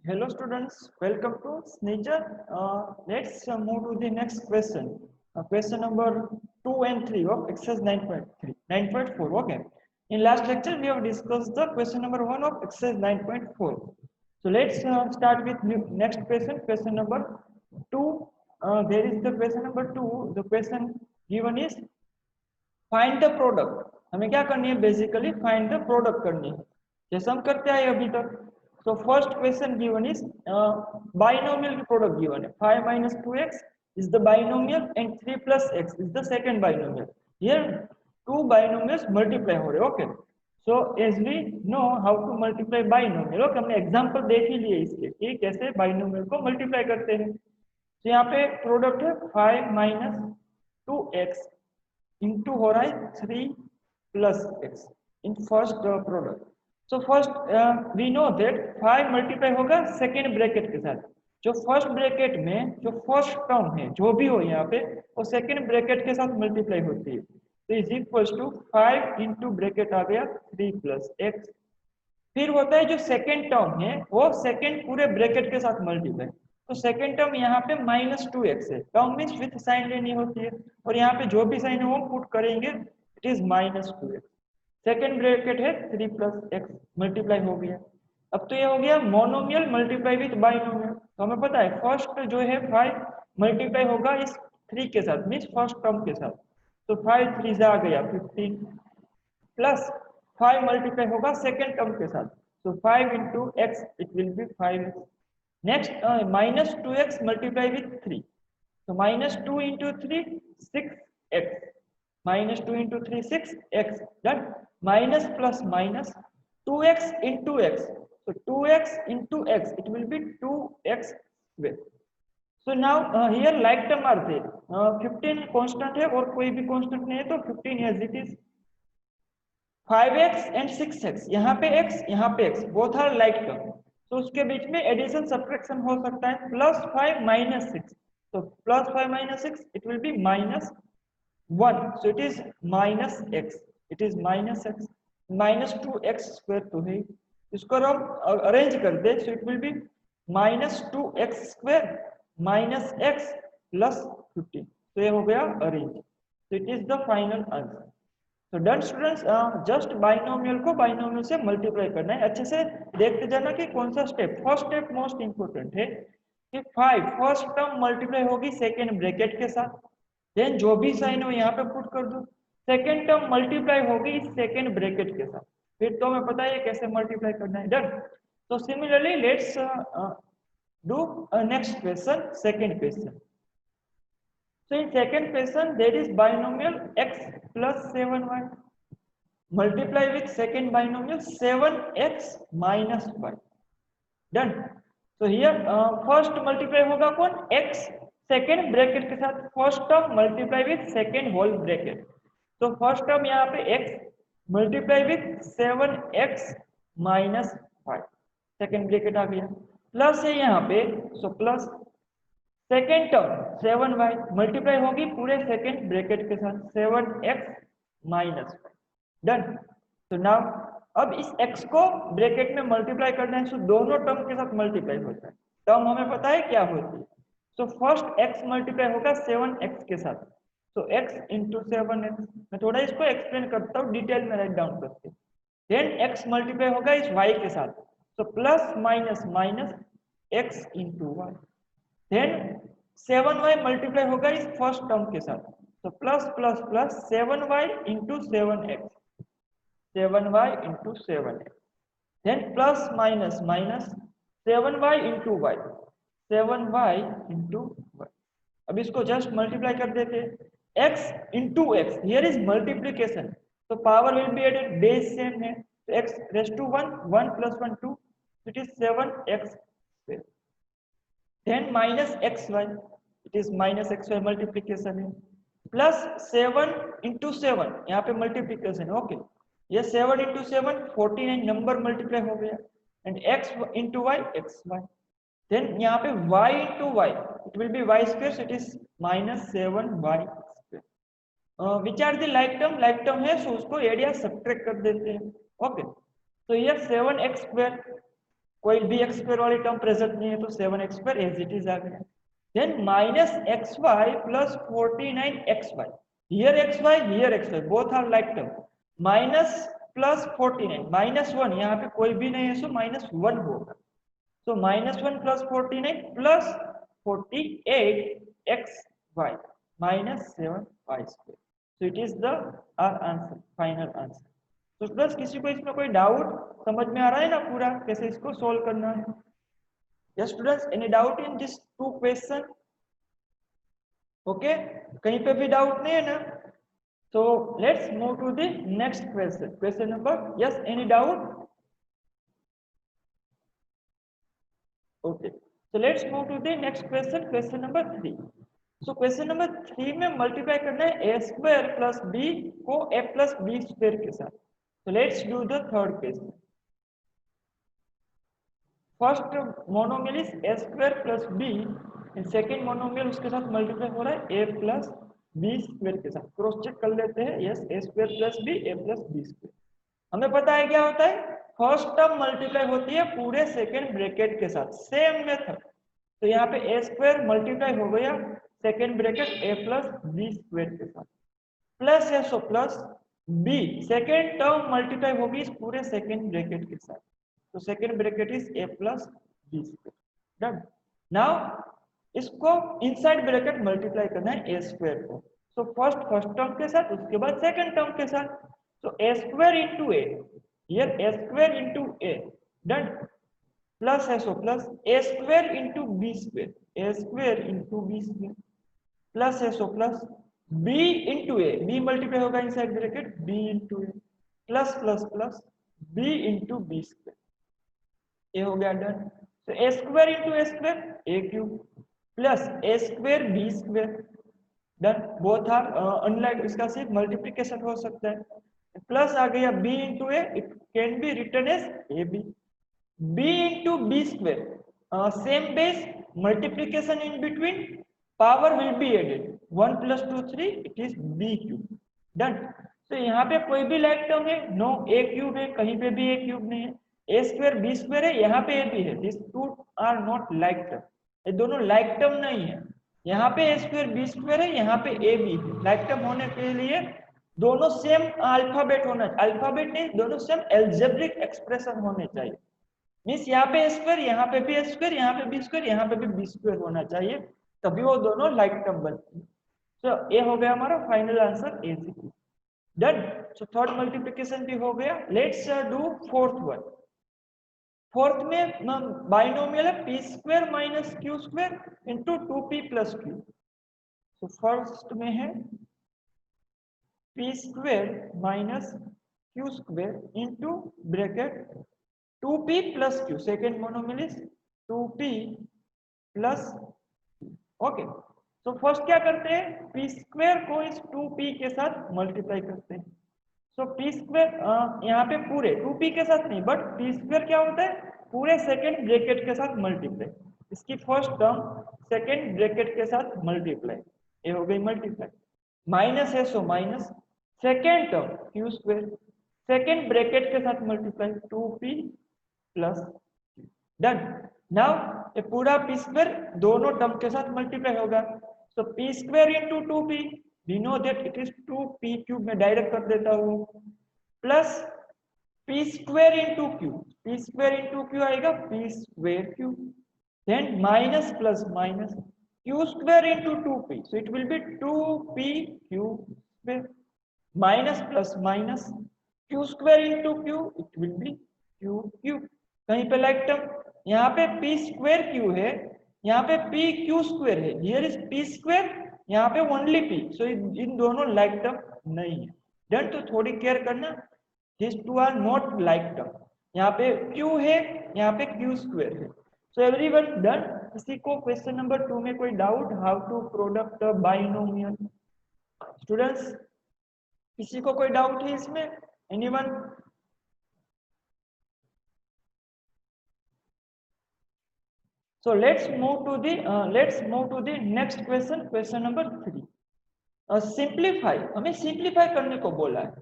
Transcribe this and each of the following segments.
Hello students, welcome to Sneaker. Let's move to the next question. Question number 2 and 3 of exercise 9.3, 9.4. Okay. In last lecture, we have discussed the question number 1 of exercise 9.4. So let's start with next question, question number 2. There is the question number 2. The question given is find the product. हमें क्या करनी है? Basically find the product करनी है, जैसे हम करते आए अभी तक. So first question given is binomial की प्रोडक्ट गिवन है. 5 minus 2x is the binomial and 3 plus x is the second binomial. Here two binomials multiply हो रहे. Okay. So as we know how to multiply binomial. Okay, हमने example देख ही लिए इसके कि कैसे बाइनोमियल को मल्टीप्लाई करते हैं. तो यहाँ पे प्रोडक्ट है 5 minus 2x इंटू हो रहा है 3 plus X in first product. So first we know that 5 multiply होगा सेकेंड ब्रैकेट के साथ. जो फर्स्ट ब्रैकेट में जो फर्स्ट टर्म है जो भी हो यहाँ पे वो सेकेंड ब्रैकेट के साथ मल्टीप्लाई होती है. तो is equals to 5 into bracket आ गया 3 प्लस एक्स. फिर होता है जो सेकेंड टर्म है वो सेकेंड पूरे ब्रैकेट के साथ मल्टीप्लाई. तो सेकेंड टर्म यहाँ पे -2x है. टर्म मीन्स विथ साइन लेनी होती है और यहाँ पे जो भी साइन है वो पुट करेंगे. It is -2x. Second bracket है 3 प्लस एक्स मल्टीप्लाई हो गया. अब तो ये हो गया मोनोमियल मल्टीप्लाई विथ बाइनोमियल. तो हमें पता है फर्स्ट जो है 5 मल्टीप्लाई होगा इस 3 के साथ मीन्स फर्स्ट टर्म के साथ. तो 5 3 आ गया 15 प्लस 5 मल्टीप्लाई होगा सेकेंड टर्म के साथ. तो 5 into x it will B 5x. Next -2x multiply with 3. तो -2 into 3 6x. -2 into 3 6x. Done. Minus plus minus 2x into x. तो 2x into x it will be 2x square. So now here like term are there. 15 constant है और कोई भी constant नहीं है तो 15 as it is. 5x and 6x यहाँ पे x यहाँ पे x both are like term. तो उसके बीच में एडिशन सब्ट्रैक्शन हो सकता है. +5 -6. तो +5 -6 it will be -1. So it is -x. It is -x. -2x square तो है. इसको हम अरेंज कर दे. So it will be -2x square -x plus 15. तो ये हो गया अरेंज. तो it is the final answer. तो डन स्टूडेंट्स, जस्ट बाइनोमियल को बाइनोमियल से मल्टीप्लाई करना है. अच्छे से देखते जाना कि कौन सा step. First step most important है कि 5 फर्स्ट टर्म मल्टीप्लाई होगी सेकेंड ब्रैकेट के साथ. देन जो भी साइन हो यहाँ पे पुट कर दो. सेकेंड टर्म मल्टीप्लाई होगी इस सेकेंड ब्रैकेट के साथ. फिर तो हमें पता है कैसे मल्टीप्लाई करना है. डन. तो similarly let's do next question, second question. So in second question there is binomial x plus 7y. Multiply with second binomial 7x minus y. Done. So here first multiply होगा कौन? x second bracket के साथ. First term multiply with second whole bracket. तो first term यहाँ पे x multiply with 7x minus y. Second bracket आ गया. Plus है यहाँ पे. So plus second term 7y multiply होगी पूरे सेकेंड ब्रैकेट के साथ 7x माइनस. डन. तो नाउ अब इस x को ब्रैकेट में मल्टीप्लाई करना है. सो दोनों टर्म के साथ मल्टीप्लाई होता है. टर्म हमें पता है क्या होती है. सो फर्स्ट x मल्टीप्लाई होगा 7x के साथ. So x into 7x. मैं थोड़ा इसको एक्सप्लेन करता हूँ डिटेल में राइट डाउन करके. देन x मल्टीप्लाई होगा इस y के साथ. So plus minus minus x into Y. Then 7y multiply होगा इस फर्स्ट टर्म के साथ. तो plus plus plus 7y into 7x. 7y into 7x. Then plus minus minus 7y into y. 7y into y. अब इसको just multiply कर देते हैं. x into x. Here is multiplication. तो power will be added. Base same है. तो x raise to 1 1 plus 1 2. It is 7x square. then minus xy. it is minus xy multiplication है. Plus 7 into 7 यहाँ पे multiplication है. Okay. ये 7 into 7 49 number multiply हो गया. And x into Y x Y. Then यहाँ पे y into Y it will be Y square. It is -7y square. Which are the like term. Like term है so उसको area subtract कर देते हैं. Okay. तो ये 7x स्क्वायर कोई भी एक्स स्क्वायर वाली टर्म प्रेजेंट नहीं है तो 7x square as it is आ गया। Then minus x y plus 49xy, here xy here xy both are like term, minus plus 49 -1 यहाँ पे कोई भी नहीं है सो -1 होगा, so -1 plus 49 plus 48xy minus 7y square, so it is the our answer, final answer। तो students किसी को इसमें कोई डाउट समझ में आ रहा है ना पूरा कैसे इसको सोल्व करना है? Yes students, any doubt in this two question? Okay, कहीं पे भी डाउट नहीं है ना? so let's move to the next question, question number, yes, any doubt? Okay, so let's move to the next question, question number 3। so question number 3 में multiply करना है a square plus b को a plus b square के साथ। so let's do the third question। First monomial is a square plus b and second monomial उसके साथ multiply हो रहा है a प्लस b स्क्वायर के साथ। क्रॉस चेक कर लेते हैं, yes a square plus b a plus b square. हमें पता है क्या होता है, फर्स्ट टर्म मल्टीप्लाई होती है पूरे सेकंड ब्रैकेट के साथ, सेम मेथड। तो यहाँ पे a स्क्वायर मल्टीप्लाई हो गया second bracket a plus b square के साथ, प्लस है so plus b second term multiply होगी इस पूरे सेकंड ब्रैकेट के साथ, तो second bracket is a plus b square. Done. Now इसको इनसाइड ब्रैकेट मल्टीप्लाई करना है a स्क्वायर को, सो फर्स्ट टर्म के साथ उसके बाद सेकंड टर्म के साथ, so a square into a, here a square into a, done, plus है so plus a square into b square, a square into b square, plus है so plus b into a, b multiply होगा inside bracket b into a, plus plus plus b into b square, ये हो गया done. तो a square into a square a cube plus a square b square, done, both are unlike, इसका सिर्फ multiplication हो सकता है, प्लस आ गया b into a, it can be written as a b, b into b square same base, multiplication in between, power will be added 1 + 2 3, it is b cube, done. तो यहाँ पे कोई भी लाइक टर्म है, no a cube है, कहीं पे भी a क्यूब नहीं है, a स्क्वायर b स्क्वायर है, यहाँ पे a भी है, this two are not like term, ये दोनों लाइक टर्म नहीं है। यहाँ पे a स्क्वायर b स्क्वायर है, यहाँ पे a भी है, लाइक टर्म होने के लिए दोनों सेम अल्फाबेट होना, अल्फाबेट नहीं, दोनों सेम एल्जेब्रिक एक्सप्रेशन होने चाहिए, मींस यहाँ पे स्क्वायर, यहाँ पे भी स्क्वायर, यहाँ पे बी स्क्वायर, यहाँ पे भी बी स्क्वायर होना चाहिए, तभी वो दोनों लाइक टर्म बनती है। तो ये हो गया हमारा final answer a c, done. So third multiplication भी हो गया, let's do fourth one. Fourth में बाइनोमियल है p square minus q square into 2p + q। तो फर्स्ट में है p square minus q square into bracket 2p + q, second monomial is 2p + okay. तो फर्स्ट क्या करते हैं, p स्क्वायर को इस 2p के साथ मल्टीप्लाई करते हैं। सो p स्क्वायर यहाँ पे पूरे 2p के साथ नहीं, बट p स्क्वायर क्या होता है, पूरे सेकेंड ब्रैकेट के साथ मल्टीप्लाई, इसकी फर्स्ट टर्म सेकेंड ब्रैकेट के साथ मल्टीप्लाई, ये हो गई मल्टीप्लाई, माइनस है so minus second term q square second bracket के साथ मल्टीप्लाई 2p + डन। नाउ ये पूरा p स्क्वायर दोनों टर्म के साथ मल्टीप्लाई होगा, so p square into 2p, we know that it is 2p cube, में डायरेक्ट कर देता हूँ, plus p square into q, p square into q आएगा p square cube, then minus plus minus q square into 2p, so it will be 2p cube square, minus plus minus q square into q, it will be q cube, कहीं पे like term, यहाँ पे p square q है, यहाँ पे p q square है, here is p square, यहाँ पे ओनली p, सो इन दोनों लाइक टर्म नहीं है, डन। तो थोड़ी केयर करना, this two are not like term, यहाँ पे q है, यहाँ पे q स्क्वायर है, सो एवरीवन डन। किसी को क्वेश्चन नंबर 2 में कोई doubt, how to product binomial? Students किसी को कोई डाउट है इसमें, anyone? So let's move to the next question, question number 3। Simplify, हमें सिंप्लीफाई करने को बोला है,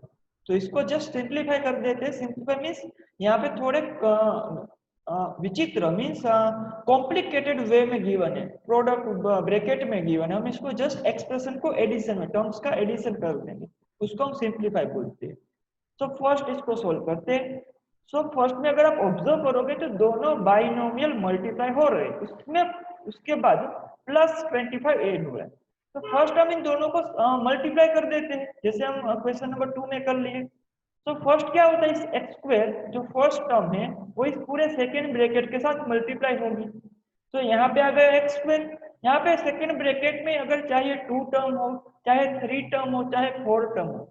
तो इसको जस्ट सिंप्लीफाई कर देते हैं। सिंप्लीफाई मीन्स यहाँ पे थोड़े विचित्र मीन्स कॉम्प्लिकेटेड वे में गिवन है, प्रोडक्ट ब्रैकेट में गिवन है, हम इसको जस्ट एक्सप्रेशन को एडिशन में टर्म्स का एडिशन कर देंगे, उसको हम सिंप्लीफाई बोलते हैं। तो फर्स्ट इसको सोल्व करते हैं। सो फर्स्ट में अगर आप ऑब्जर्व करोगे तो दोनों बाइनोमियल मल्टीप्लाई हो रहे हैं, उसमें उसके बाद प्लस 25 ऐड हुआ है। तो फर्स्ट हम इन दोनों को मल्टीप्लाई कर देते हैं, जैसे हम क्वेश्चन नंबर 2 में कर लिए। तो फर्स्ट क्या होता है, इस एक्स स्क्वायर जो फर्स्ट टर्म है वो इस पूरे सेकेंड ब्रैकेट के साथ मल्टीप्लाई होगी। तो यहाँ पे आ गया एक्स स्क्वायर, यहाँ पे सेकेंड ब्रैकेट में अगर चाहे 2 टर्म हो, चाहे 3 टर्म हो, चाहे 4 टर्म हो,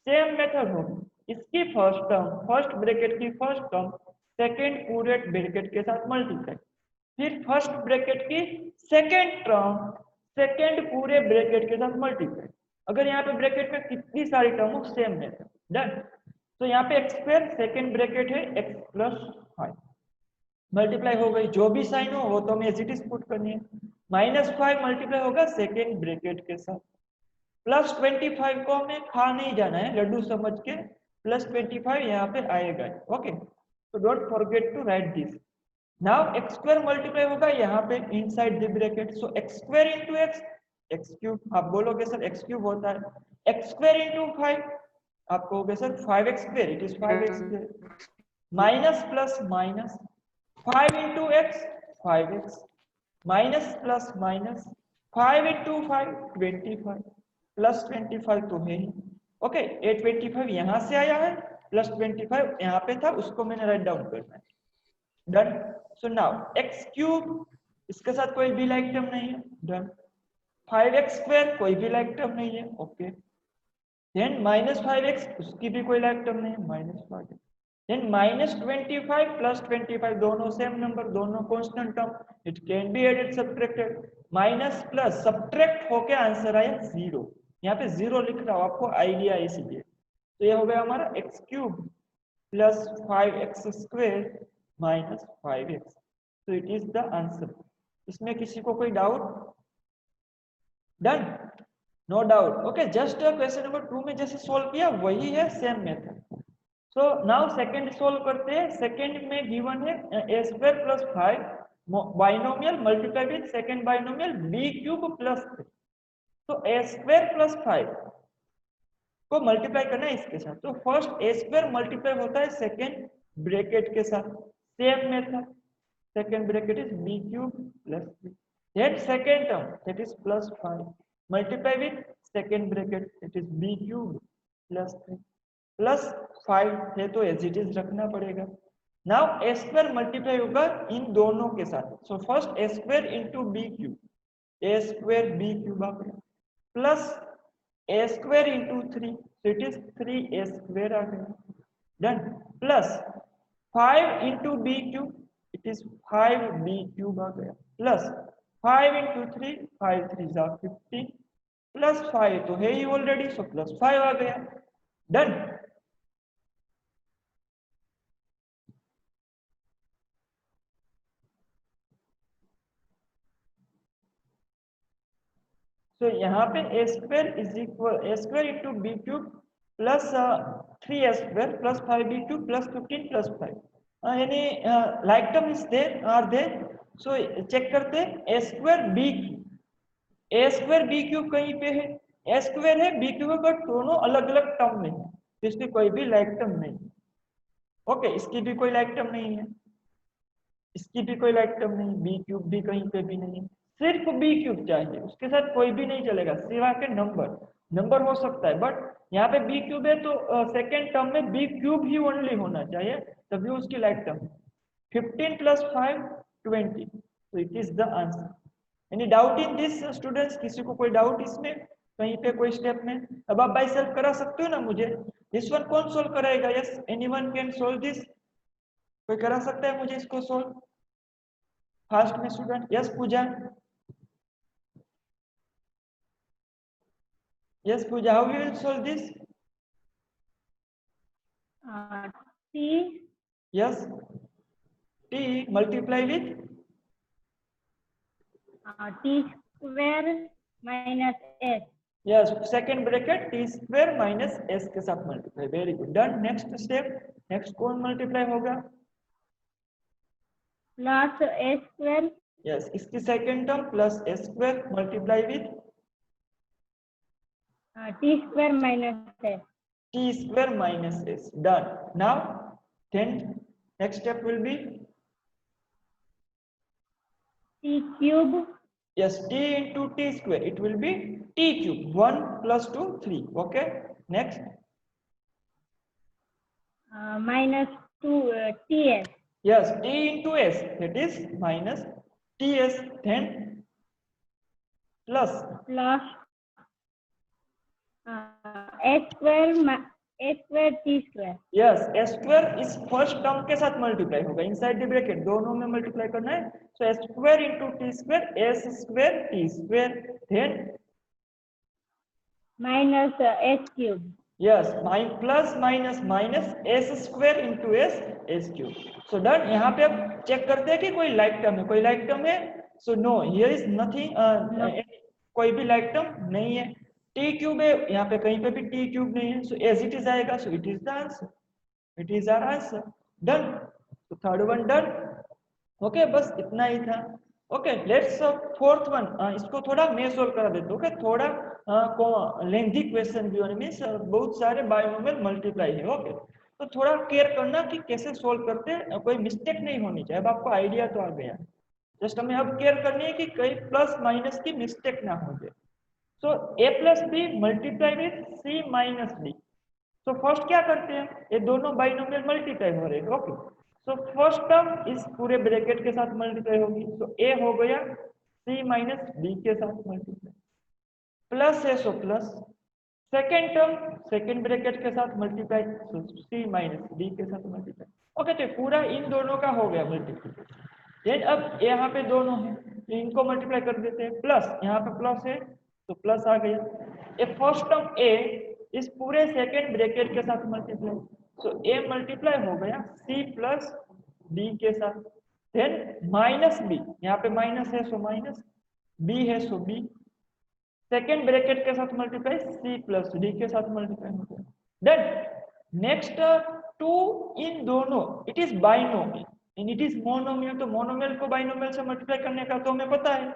सेम मेथड होगी। इसकी फर्स्ट टर्म, फर्स्ट ब्रैकेट की फर्स्ट टर्म सेकेंड पूरे ब्रैकेट के साथ मल्टीप्लाई, फिर फर्स्ट ब्रैकेट की सेकेंड टर्म सेकेंड पूरे ब्रैकेट के साथ मल्टीप्लाई। अगर यहाँ पे ब्रैकेट में कितनी सारी टर्म हो, सेम मेथड, डन। तो यहाँ पे एक्स स्क्वायर सेकेंड ब्रैकेट है एक्स प्लस 5 मल्टीप्लाई हो गई, जो भी साइन हो वो तो हमें एज इट इज पुट करनी है। -5 मल्टीप्लाई होगा सेकेंड ब्रैकेट के साथ, प्लस 25 को हमें खा नहीं जाना है, लड्डू समझ के प्लस 25 यहाँ पे आएगा। ओके, तो don't forget to write this. Now x square multiply होगा यहाँ पे inside the bracket, so x square into x, x cube. आप बोलोगे सर एक्स क्यूब होता है, एक्स स्क्वायर इंटू 5, आप कहोगे sir 5x square, it is 5x square, minus plus minus 5 into x 5x, minus plus minus 5 into 5 25, plus 25 तो है ही। Okay, 825 यहाँ से आया है, प्लस 25 यहाँ पे था, उसको मैंने राइट डाउन करना है, done. So now x cube, इसके साथ कोई भी लाइक टर्म नहीं है, डन। 5x स्क्वायर कोई भी लाइक टर्म नहीं है, ओके। देन -5x, उसकी भी कोई लाइक टर्म नहीं है, -5x। देन -25 प्लस 25, दोनों सेम नंबर, दोनों constant term, it can be added subtracted, minus plus subtract होके आंसर आया 0। यहाँ पे 0 लिख रहा हूँ, आपको आइडिया इसलिए। तो ये हो गया हमारा x cube plus 5x square minus 5x, तो इट इज द आंसर। इसमें किसी को कोई doubt? Done, no doubt. Okay, just question number 2 में जैसे सोल्व किया वही है, same method. So now second solve करते हैं। सेकंड में गिवन है a square plus 5 binomial multiply with second binomial b cube plus 3। तो a स्क्वायर प्लस 5 को मल्टीप्लाई करना है इसके साथ। तो फर्स्ट a स्क्वायर मल्टीप्लाई होता है सेकंड ब्रैकेट के साथ, same method, second bracket is b cube plus 3, then second term that is plus 5 multiply with second bracket that is b cube plus 3 plus 5 है तो एज इट इज रखना पड़ेगा। Now a square multiply होगा इन दोनों के साथ, so first a square into b cube, a square b cube आ गया, plus a square into 3, so it is 3a square आ गया, done. Plus 5 into b cube, it is 5b cube आ गया, प्लस 5 इंटू 3, 5 3 जा 15, plus 5 तो है ही already, so plus 5 आ गया, डन। तो यहाँ पे a square is equal a square into b cube plus 3a square plus 5b cube plus 15 plus 5, यानी like term is there are there. So check करते हैं a square b cube, a square b cube कहीं पे है, a square है b cube, but दोनों अलग अलग टर्म में है, तो इसकी कोई भी लाइक टर्म नहीं। ओके, इसकी भी कोई लाइक टर्म नहीं है, इसकी भी कोई लाइक टर्म नहीं, बी क्यूब भी कहीं पे भी नहीं है, सिर्फ बी क्यूब चाहिए, उसके साथ कोई भी नहीं चलेगा सिवाय के नंबर, नंबर हो सकता है बट यहाँ पे बी क्यूब है तो सेकेंड टर्म में बी क्यूब ही ओनली होना चाहिए, तभी उसकी लाइक टर्म। 15 प्लस 5 20, तो it is the answer. Any doubt in this students? किसी को कोई डाउट इसमें कहीं पे कोई स्टेप में? अब आप बाय सेल्फ करा सकते हो ना मुझे, दिस वन कौन सोल्व कराएगा? Yes, anyone can solve this, कोई करा सकता है मुझे इसको सोल्व फास्ट में student? Yes Pooja, yes Pooja, how we will solve this? t, yes, t multiply with t square minus s, yes second bracket t square minus s के साथ multiply, very good, done. Next step, next कौन multiply होगा? plus a square yes, इसकी second term plus A square multiply with t square minus s. t square minus s. Done. Now, then next step will be T cube yes, t into t square. It will be t cube. 1 plus 2, 3. Okay. Next. minus 2 ts. Yes, t into s. That is minus ts. Then plus Plus a square t square. Yes S square इस first term के साथ multiply होगा inside the bracket दोनों में multiply करना है so S square into T square S square T square then minus s cube. Yes plus minus minus S square into S S cube so done यहाँ पे अब check करते हैं कि कोई लाइक टर्म है कोई लाइक टर्म है so no here is nothing कोई भी लाइक टर्म नहीं है टी क्यूब है यहाँ पे कहीं पे भी टी क्यूब नहीं है सो एज इट इज आएगा so it is the answer it is our answer done तो थर्ड वन डन ओके बस इतना ही था ओके लेट्स फोर्थ वन इसको थोड़ा मैं सोल्व करा देता हूँ ओके थोड़ा लेंथी क्वेश्चन भी होने मीन्स बहुत सारे बायनोमियल मल्टीप्लाई है ओके तो थोड़ा केयर करना कि कैसे सोल्व करते हैं कोई मिस्टेक नहीं होनी चाहिए अब आपको आइडिया तो आ गया जस्ट हमें अब केयर करनी है कि कहीं प्लस माइनस की मिस्टेक ना हो जाए so a plus b multiply with c minus d so first क्या करते हैं ये दोनों बाइनोमियल मल्टीप्लाई हो रहे हैं ओके सो फर्स्ट टर्म इस पूरे ब्रैकेट के साथ मल्टीप्लाई होगी सो a हो गया c माइनस d के साथ मल्टीप्लाई प्लस है so plus second term second bracket के साथ multiply so c minus d के साथ मल्टीप्लाई ओके तो पूरा इन दोनों का हो गया मल्टीप्लाई देन अब यहाँ पे दोनों है तो इनको मल्टीप्लाई कर देते हैं प्लस यहाँ पे प्लस है तो प्लस आ गया ये फर्स्ट टर्म a इस पूरे सेकेंड ब्रैकेट के साथ मल्टीप्लाई सो a मल्टीप्लाई हो गया c प्लस d के साथ देन माइनस b यहाँ पे माइनस है सो माइनस b है सो b सेकेंड ब्रैकेट के साथ मल्टीप्लाई c प्लस d के साथ मल्टीप्लाई हो गया देन नेक्स्ट टू इन दोनों it is binomial and it is monomial तो मोनोमियल को बाइनोमियल से मल्टीप्लाई करने का तो हमें पता है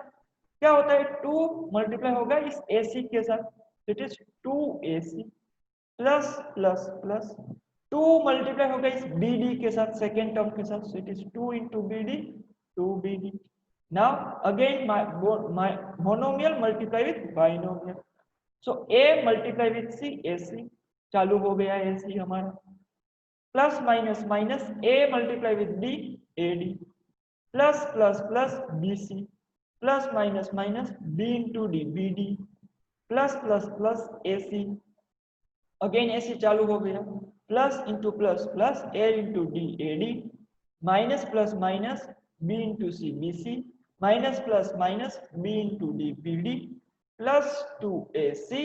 क्या होता है 2 मल्टीप्लाई होगा इस AC के साथ it is 2AC plus plus plus 2 multiply होगा इस BD के साथ सेकेंड टर्म के साथ it is 2 into BD 2BD now again monomial multiply with binomial so A multiply with C AC चालू हो गया AC हमारा plus minus minus A multiply with D AD plus plus plus BC plus minus minus b into d b d plus plus plus a c again A c चालू हो गया plus into plus plus a into d a d minus plus minus b into c b c minus plus minus b into d b d plus 2ac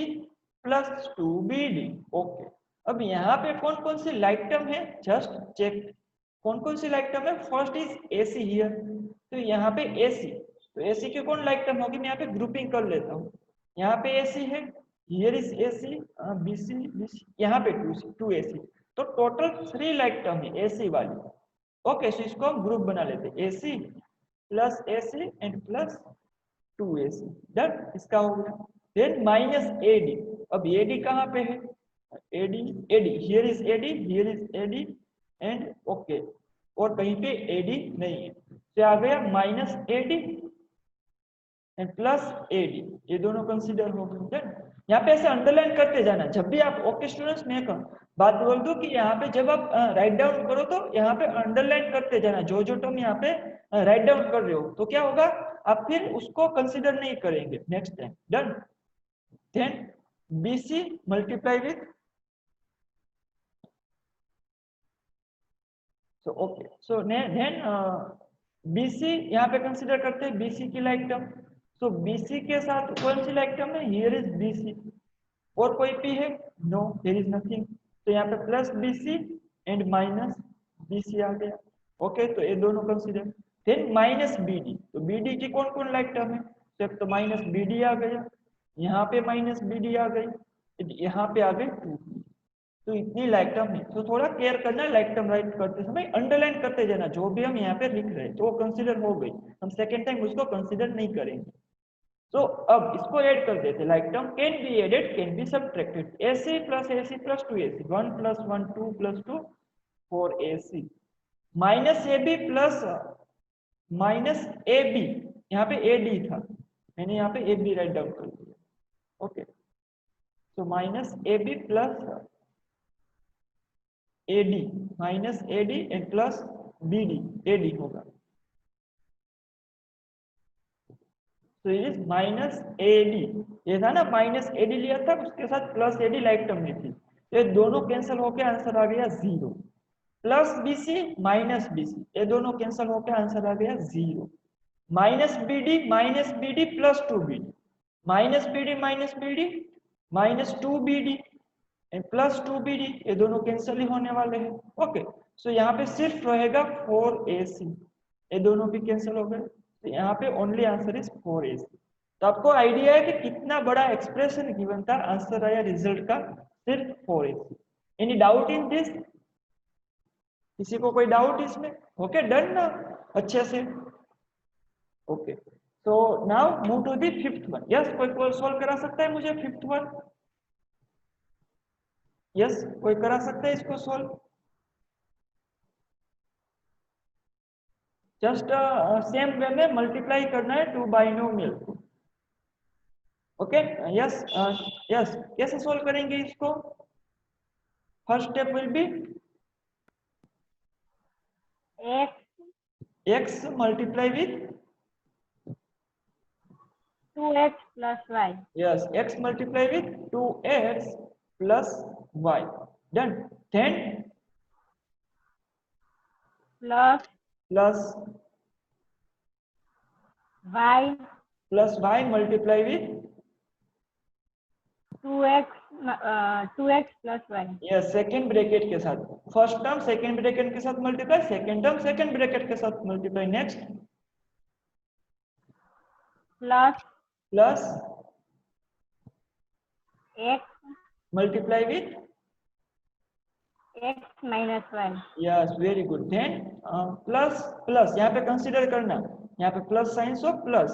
plus 2bd okay अब यहाँ पे कौन कौन सी like term है just check कौन कौन सी लाइक टर्म है फर्स्ट इज ac हियर तो यहाँ पे ac तो AC की कौन लाइक टर्म होगी मैं यहाँ पे ग्रुपिंग कर लेता हूँ यहाँ पे AC है here is AC BC BC यहाँ पे 2AC तो टोटल 3 लाइक टर्म है AC वाली ओके सो इसको हम ग्रुप बना लेते हैं AC plus AC and plus 2AC done इसका हो गया देन माइनस AD अब AD कहाँ पे है AD here is AD and okay और कहीं पे AD नहीं है तो आ गया minus AD and plus AD ये दोनों कंसीडर हो गए यहाँ पे ऐसे अंडरलाइन करते जाना जब भी आप ओके स्टूडेंट्स मैं बात बोल दूं कि यहाँ पे जब आप राइट डाउन करो तो यहाँ पे अंडरलाइन करते जाना जो जो टर्म यहाँ पे राइट डाउन कर रहे हो तो क्या होगा आप फिर उसको कंसीडर नहीं करेंगे next time done then BC multiply with so okay so then BC यहाँ पे कंसीडर करते हैं BC की लाइक टर्म तो BC के साथ कौन सी लाइक टर्म है हियर इज BC और कोई P है नो देयर इज नथिंग तो यहाँ पे plus BC and minus BC आ गया ओके तो ये दोनों कंसीडर देन माइनस BD तो BD की कौन कौन लाइक टर्म है तो माइनस BD आ गया यहाँ पे माइनस BD आ गई यहाँ पे आ गई 2 तो इतनी लाइक टर्म नहीं, तो थोड़ा केयर करना लाइक टर्म राइट करते समय, अंडरलाइन करते जाना जो भी हम यहाँ पे लिख रहे हैं, तो वो कंसीडर हो गई, हम सेकेंड टाइम उसको कंसीडर नहीं करेंगे। तो अब इसको ऐड कर देते, like term can be added can be subtracted, AC plus AC plus 2AC, 1 plus 1 2 plus 2 4AC, minus AB plus minus AB, यहाँ पे AD था, मैंने यहाँ पे AB राइट डाउन कर दिया, ओके। तो minus AB plus AD, minus AD and plus BD, AD होगा, तो ये माइनस AD, ये था ना माइनस AD लिया था, उसके साथ प्लस AD लाइक टर्म में थी, तो ये दोनों कैंसिल होके आंसर आ गया 0, प्लस BC माइनस BC, ये दोनों कैंसिल होके आंसर आ गया 0, minus BD plus 2BD, minus BD minus 2BD and plus 2BD, ये दोनों कैंसिल ही होने वाले हैं, ओके। सो यहाँ पे सिर्फ रहेगा 4AC, ये दोनों भी कैंसिल हो गए, तो यहाँ पे ओनली आंसर इज 4AC। तो आपको आइडिया है कि कितना बड़ा एक्सप्रेशन गिवन था, आंसर आया रिजल्ट का सिर्फ 4AC। Any doubt in this? किसी को कोई डाउट इसमें? ओके, डन ना अच्छे से, ओके। तो now move to the fifth one. Yes, कोई सॉल्व करा सकता है मुझे फिफ्थ वन? यस, कोई करा सकता है इसको सॉल्व? जस्ट सेम वे में मल्टीप्लाई करना है two binomial, okay. Yes yes, कैसे सॉल्व करेंगे इसको? First step will be x multiply with 2x plus y. yes, x multiply with 2x plus y, done. Then Plus plus y y multiply with 2x plus y. yes, second bracket के साथ, first term second bracket के साथ multiply, second term second bracket के साथ multiply, next Plus plus x multiply with x minus y. Yes, very good. Then plus plus, यहाँ पे consider करना, यहाँ पे plus science of plus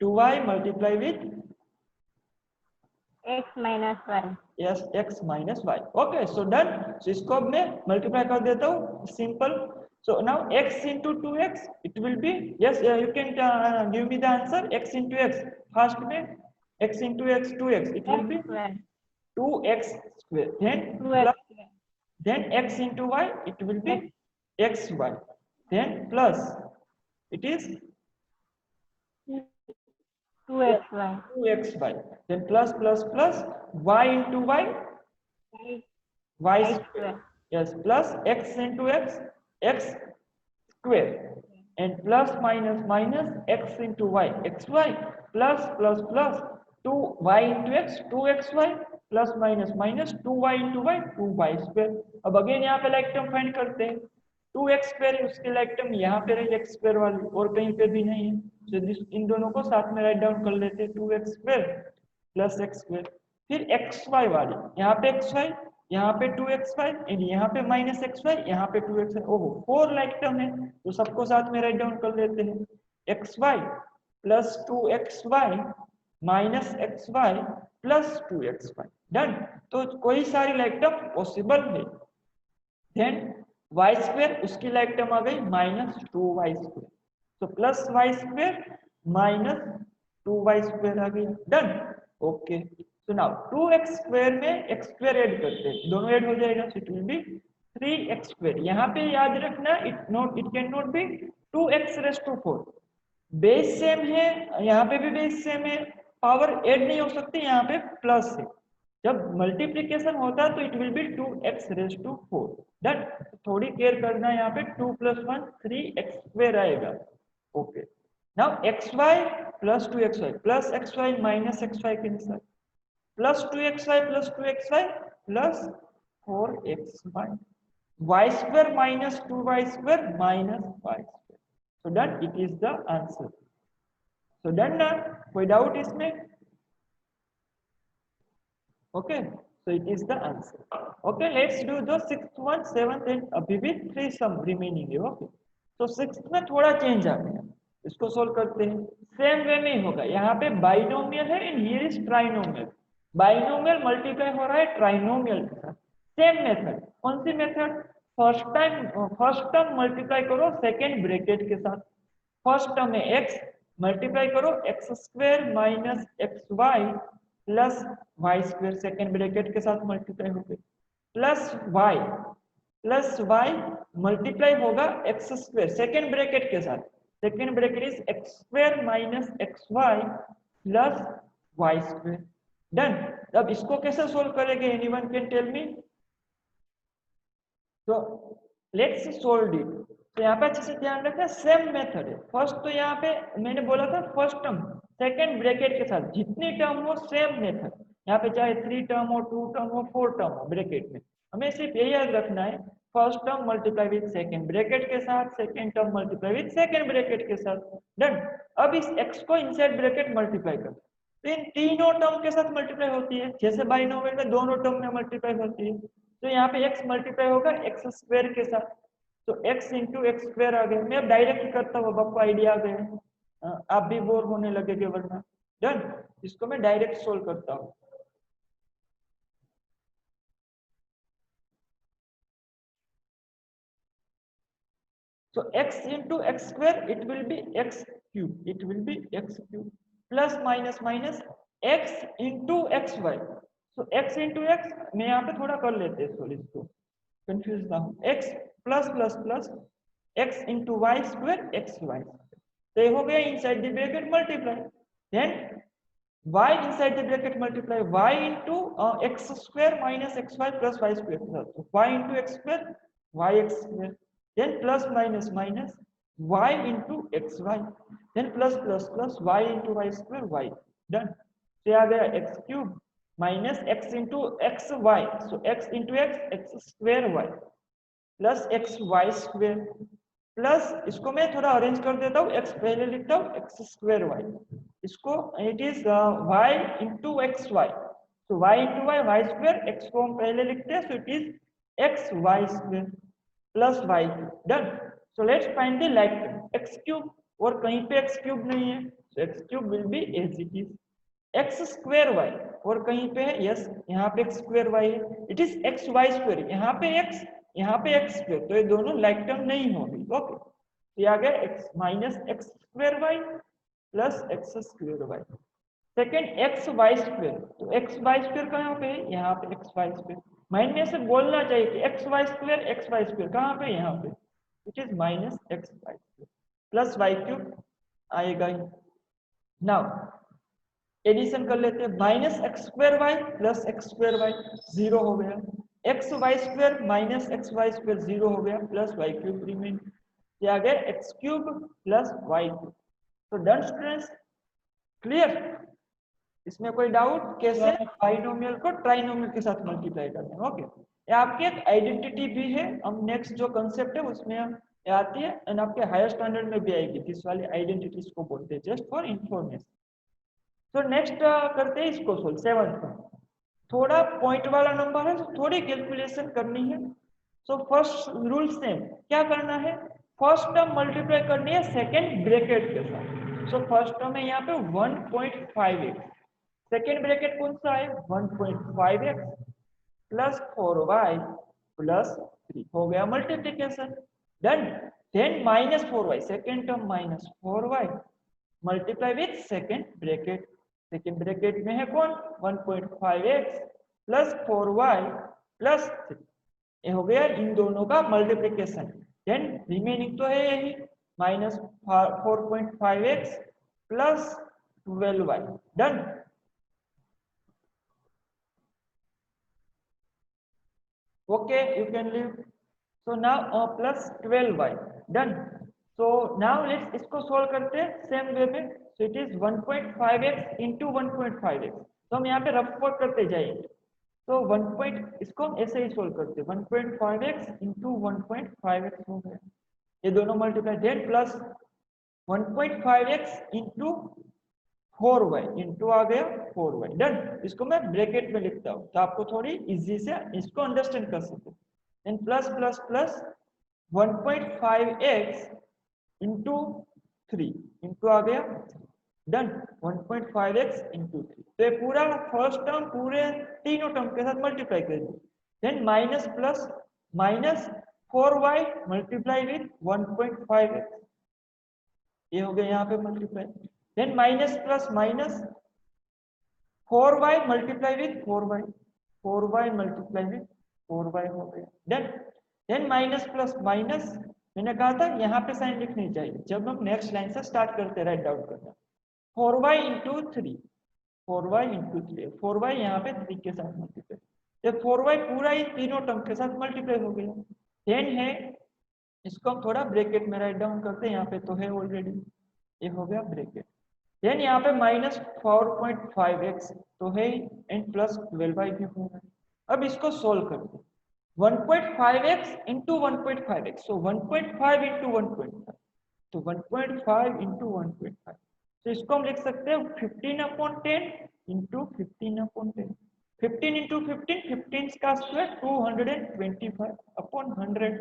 2y multiply with x minus y. Yes, x minus y, okay. So done. So इसको अब मैं multiply कर देता हूँ, simple. So now x into 2x, it will be yes, you can give me the answer, x into x, first में x into x 2x, it will X be square. 2x square, then 2x plus, square. then x into y, it will be xy, then plus it is 2xy. 2xy, then plus plus plus y into y, y Y square, square. yes, plus x into x, x square, and plus minus minus x into y, xy, plus plus plus 2y into x, 2xy, plus minus minus 2y into y, 2y square। अब again यहाँ पे like term find करते हैं, 2x square, उसके like term यहाँ पे रही x square वाली, और कहीं पे भी नहीं है, तो इन दोनों को साथ में राइट डाउन कर लेते हैं, 2x square plus x square, फिर xy वाली, यहाँ पे xy, यहाँ पे 2xy, एंड यहाँ पे माइनस xy, यहाँ पे 2xy, ओहो 4 लाइक टर्म है, तो सबको साथ में राइट डाउन कर लेते हैं, xy plus 2xy minus xy plus 2xy, done. तो कोई सारी लाइक टर्म पॉसिबल है। देन y स्क्वायर, उसकी लाइक टर्म आ गई माइनस 2y स्क्वायर, तो plus y square minus 2y square आ गया, done, okay. So now 2x square में x स्क्वायर ऐड करते हैं, दोनों ऐड हो जाएगा, so it will be 3x square. यहाँ पे याद रखना, it can not be 2x raise to 4, base same है, यहाँ पे भी बेस सेम है, पावर ऐड नहीं हो सकती, यहाँ पे प्लस है, जब मल्टीप्लिकेशन होता है तो it will be 2x raise to 4, done. थोड़ी केयर करना है, यहाँ पे 2 + 1 3x स्क्वायर आएगा, okay. Now xy plus 2xy plus xy minus xy cancel, plus 2xy plus 2xy plus 4xy, y square minus 2y square minus y square, so done, it is the answer. So done ना, कोई doubt इसमें? Okay, so it is the answer. Okay, let's do the sixth one, seventh and अभी भी 3 sum remaining है. Okay, so sixth में थोड़ा change आ गया, इसको सोल्व करते हैं. सेम वे में ही होगा, यहाँ पे बाइनोमियल है and here is trinomial. Binomial multiply हो रहा है ट्राइनोमियल के साथ. Same method. कौन सी मेथड? फर्स्ट टर्म मल्टीप्लाई करो सेकेंड ब्रैकेट के साथ. फर्स्ट टर्म है x, मल्टीप्लाई करो x square minus x y plus y square, second bracket के साथ मल्टीप्लाई हो गई, प्लस वाई मल्टीप्लाई होगा एक्स स्क्वायर सेकेंड ब्रैकेट के साथ. Second bracket is x square minus x y plus y square. Done. अब इसको कैसे सोल्व करेंगे? Anyone can tell me? तो लेट्स सोल्व इट. तो यहाँ पे अच्छे से ध्यान रखना, सेम मेथड है. फर्स्ट तो यहाँ पे मैंने बोला था फर्स्ट टर्म सेकेंड ब्रैकेट के साथ जितनी टर्म हो सेम मेथड. यहाँ पे चाहे 3 टर्म हो, 2 टर्म हो, 4 टर्म हो ब्रैकेट में, हमें सिर्फ ये याद रखना है first term multiply with second bracket के साथ, second term multiply with second bracket के साथ. डन. अब इस x को इनसाइड ब्रैकेट मल्टीप्लाई कर, तो इन तीनों टर्म के साथ मल्टीप्लाई होती है, जैसे बाइनोमियल में दोनों टर्म में मल्टीप्लाई होती है. तो यहाँ पे x मल्टीप्लाई होगा एक्स स्क्वायर के साथ, तो x इंटू एक्स स्क्वायर आ गया. मैं अब डायरेक्ट करता हूँ, आपको आइडिया आ गया, आप भी बोर होने लगेगे वरना. डन. इसको मैं डायरेक्ट सोल्व करता हूँ. So x into x square, it will be x cube. It will be x cube plus minus minus x into xy. So x into x मैं यहाँ पे थोड़ा कर लेते हैं सॉरी, इसको कंफ्यूज ना हो. x plus plus plus x into y square xy. तो ये हो गया inside the bracket multiply. Then y inside the bracket multiply y into x square minus xy plus y square. So y into x square yx square. Then plus minus minus y into xy. Then plus plus plus y into y square y. Done. So आ गया x cube minus x into xy. So x into x square y plus xy square plus इसको मैं थोड़ा arrange कर देता हूँ, x पहले लिखता हूँ एक्स स्क्वायर वाई, इसको it is y into x y. तो y into y y square, x को हम पहले लिखते हैं, so it is x y square plus y cube. Done. So let's find the like term x cube, और कहीं पे एक्स क्यूब नहीं है, सो x cube will be as it is. X square y और कहीं पे है, यस यहाँ पे एक्स स्क्वायर वाई है, it is x y square. यहाँ पे एक्स, यहाँ पे एक्स स्क्वायर, तो ये दोनों लाइक टर्म नहीं होगी. ओके, तो ये आ गया x minus x square y plus x square y. Second x y square, तो एक्स वाई स्क्वायर कहाँ पे है? यहाँ पे एक्स वाई स्क्वायर. माइंड में से बोलना चाहिए कि एक्स वाई स्क्वायर कहाँ पे? यहाँ पे. It is minus x y square plus y cube आएगा. नाउ एडिशन कर लेते हैं, minus x square y plus x square y zero हो गया, x y square minus x y square zero हो गया, प्लस वाई क्यूब रिमेन. क्या आ गया? X cube plus y cube. तो डन स्टूडेंट्स, क्लियर? इसमें कोई डाउट? कैसे बाइनोमियल को ट्राइनोमियल के साथ मल्टीप्लाई करते हैं. ओके, ये आपकी एक आइडेंटिटी भी है. हम नेक्स्ट जो कंसेप्ट है उसमें हम आती है, एंड आपके हायर स्टैंडर्ड में भी आएगी. दिस वाली आइडेंटिटीज को बोलते हैं, जस्ट फॉर इंफॉर्मेशन. तो नेक्स्ट करते हैं इसको सोल्व. सेवंथ थोड़ा पॉइंट वाला नंबर है, तो थोड़ी कैलकुलेशन करनी है. सो फर्स्ट रूल सेम, क्या करना है? फर्स्ट टर्म मल्टीप्लाई करनी है सेकेंड ब्रैकेट के साथ. सो फर्स्ट टर्म है यहाँ पे 1.5x, सेकेंड ब्रैकेट कौन सा है? 1.5x प्लस 4y प्लस 3 हो गया multiplication. Done. Then minus 4y, second term minus 4y multiply with second bracket. Second bracket में है कौन? 1.5x plus 4y plus 3. ये हो गया इन दोनों का मल्टीप्लीकेशन. देन रिमेनिंग तो है यही, minus 4.5x plus 12y. Done. Okay, you can leave. So now plus 12y. Done. So now let's इसको सोल्व करते हैं सेम वे में. सो it is 1.5x into 1.5x. तो हम यहाँ पे रफ वर्क करते जाएंगे. तो 1 इसको हम ऐसे ही सोल्व करते हैं, 1.5x इंटू 1.5x हो गया, ये दोनों multiply. Then plus 1.5x into 4y into आ गया 4y। डन। इसको मैं ब्रैकेट में लिखता हूँ तो आपको थोड़ी इजी से इसको अंडरस्टैंड कर सकते। Then plus plus plus 1.5x into 3 into आ गया। डन। 1.5x इंटू 3 तो ये पूरा फर्स्ट टर्म पूरे तीनों टर्म के साथ मल्टीप्लाई कर दो। Then minus plus minus 4y multiply with 1.5x, ये हो गया यहाँ पे multiply. Then minus plus minus 4y multiply with 4y, 4y multiply with 4y हो गया। Done. Then minus plus minus, मैंने कहा था यहाँ पे साइन लिखनी चाहिए जब हम नेक्स्ट लाइन से स्टार्ट करते राइट डाउन करना। 4y into 3, 4y into 3, 4y यहाँ पे 3 के साथ मल्टीप्लाई, ये 4y पूरा ही तीनों टर्म के साथ मल्टीप्लाई हो गया। देन है इसको हम थोड़ा ब्रैकेट में राइट डाउन करते हैं, यहाँ पे तो है ऑलरेडी, ये हो गया ब्रैकेट। देन यहाँ पे माइनस 4.5x तो है एंड प्लस 12y भी होगा। अब इसको सोल्व करते हैं। 1.5x into 1.5x, so 1.5 into 1.5, तो 1.5 इंटू 1.5, तो इसको हम लिख सकते हैं 15/10 इंटू 15/10। 15 इंटू 15, 15 का स्क्वायर 225/100,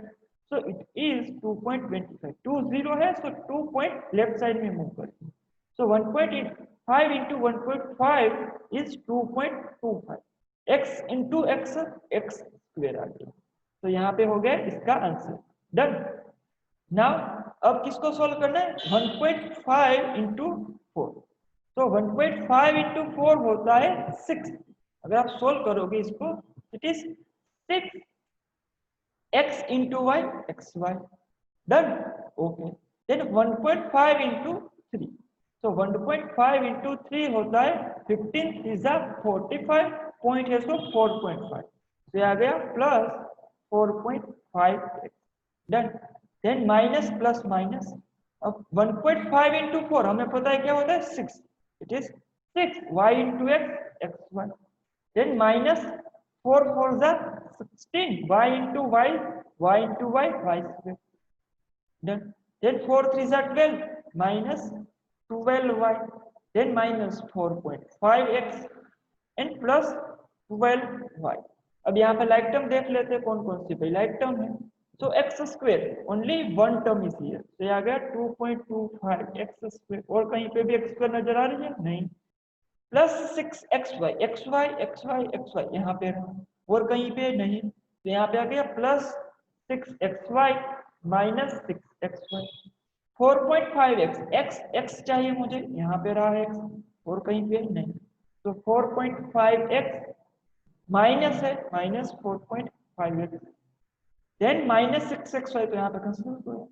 so it is 2.25। 2 0 है, so 2 पॉइंट लेफ्ट साइड में मूव करेंगे, so 1.5 into 1.5 is 2.25, x into x, x square आ गया, तो यहाँ पे हो गया इसका आंसर। डन। नाउ अब किसको सॉल्व करना है? 1.5 into 4, तो 1.5 into 4 होता है 6। अगर आप सोल्व करोगे इसको, it is 6x into y, xy। Done. Okay. Then 1.5 into 3, तो 1.5 into 3 होता है 15 is 45 पॉइंट है, सो 4.5, तो आ गया plus 4.5। Done. Then minus plus minus, अब 1.5 into 4 हमें पता है क्या होता है 6, it is 6y into x, xy। Then minus 4 4 16, y into y, y into y, y square। Done. Then 4 3 12, minus 12y, then minus 4.5x and plus 12y। अब यहाँ पे लाइक टर्म देख लेते हैं कौन कौन सी भाई लाइक टर्म है। सो x square only one term is here, तो आ गया 2.25 एक्स स्क्वायर, और कहीं पे भी एक्स स्क्वायर नजर आ रही है? नहीं। Plus 6 x y, x y x y x y यहाँ पे और कहीं पे नहीं, तो यहाँ पे आ गया plus 6 x y minus 6 x y. 4.5x, x x चाहिए मुझे, यहाँ पे रहा एक्स और कहीं पे नहीं, तो 4.5x माइनस है minus 4.5x, then minus 6xy, तो यहाँ पे कंसिडर करो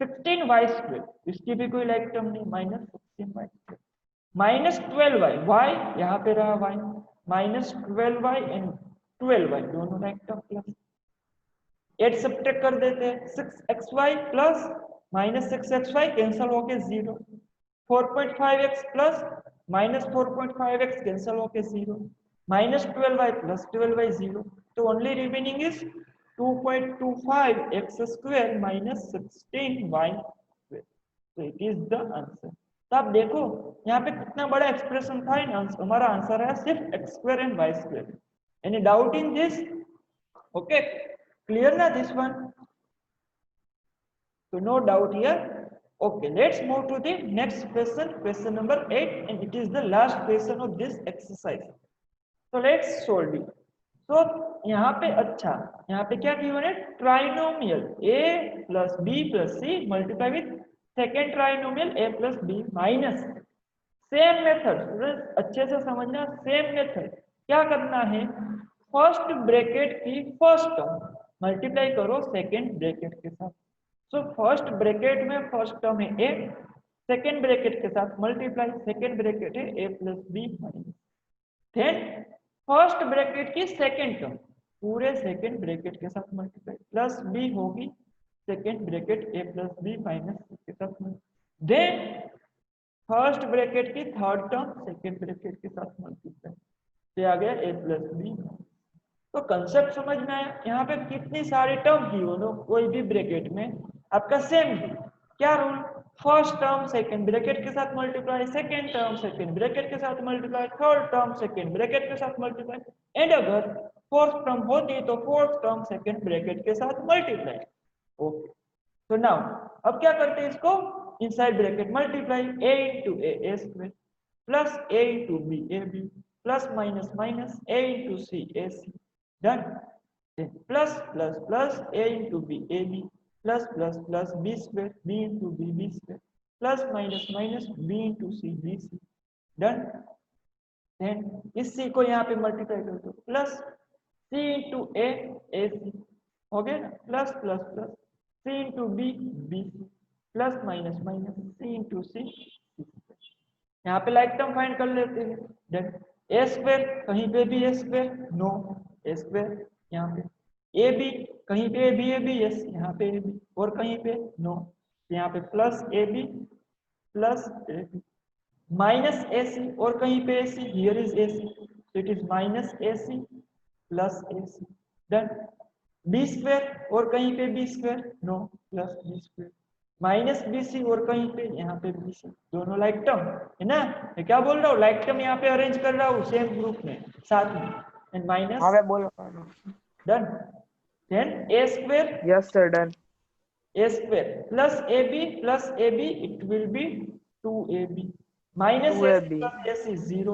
16y स्क्वायर, इसकी भी कोई लाइक टर्म नहीं, minus 16y square, minus 12y, y यहाँ पे रहा y, minus 12y and 12y दोनों लाइक टर्म प्लस 8 सब्ट्रैक्ट कर देते हैं, 6xy plus minus 6xy cancel होके 0, 4.5x plus minus 4.5x cancel होके 0, माइनस 12y प्लस 12y 0, तो only remaining is 2.25x square minus 16y square, तो it is the answer. तो आप देखो यहाँ पे कितना बड़ा एक्सप्रेशन था, हमारा आंसर है सिर्फ x square and y square. Any doubt in this? Okay, clear na this one? So no doubt here. Okay, let's move to the next question, question number 8, and it is the last question of this exercise. So let's solve it. So यहाँ पे अच्छा, यहाँ पे क्या given है? Trinomial a plus b plus c multiply with second trinomial a plus b minus। Same method, अच्छे से समझना, सेम मेथड क्या करना है, फर्स्ट ब्रैकेट की फर्स्ट टर्म मल्टीप्लाई करो सेकेंड ब्रैकेट के साथ। सो फर्स्ट ब्रैकेट में फर्स्ट टर्म है a, सेकेंड ब्रैकेट के साथ मल्टीप्लाई, सेकेंड ब्रैकेट है a plus B minus, then first bracket की सेकेंड टर्म पूरे सेकेंड ब्रैकेट के साथ मल्टीप्लाई, प्लस बी होगी second bracket a plus B minus के साथ, देन फर्स्ट ब्रैकेट की थर्ड टर्म सेकेंड ब्रैकेट के साथ मल्टीप्लाई, तो आ गया a प्लस बी। तो कंसेप्ट समझ में आया? यहाँ पे कितनी सारी टर्म की हो लो कोई भी ब्रैकेट में आपका सेम क्या rule, first term second bracket के साथ multiply, second term second bracket के साथ multiply, third term second bracket के साथ मल्टीप्लाई एंड अगर फोर्थ टर्म होती तो फोर्थ टर्म सेकंड ब्रैकेट के साथ मल्टीप्लाई। ओके, तो नाउ अब क्या करते हैं इसको inside bracket multiply a into a square plus a into b ab plus minus minus a into c ac done। then plus plus plus a into b ab plus plus plus b square b into b square plus minus minus b into c bc done। then इस c को यहाँ पे multiply कर दो plus c into a ac हो गया ना, plus plus plus c into b b plus minus minus c into c यहाँ पे लाइक टर्म फाइंड कर लेते हैं। देन ए स्क्वायर कहीं पे भी ए स्क्वायर नो, ए स्क्वायर यहाँ पे ए बी कहीं पे भी ए बी यस यहाँ पे ए बी और कहीं पे नो, यहाँ पे plus a B plus a B minus a c और कहीं पे a c here is a c so it is minus a c plus a c done. B square और कहीं पे b square no plus B square minus b c और कहीं पे यहाँ पे बी सी दोनों लाइक टर्म है ना। मैं क्या बोल रहा हूँ लाइक टर्म यहाँ पे अरेंज कर रहा हूँ सेम ग्रुप में साथ में एंड माइनस हाँ मैं बोल done. Then a square yes sir done a square plus ab it will be 2ab minus 2ab. ac plus ac 0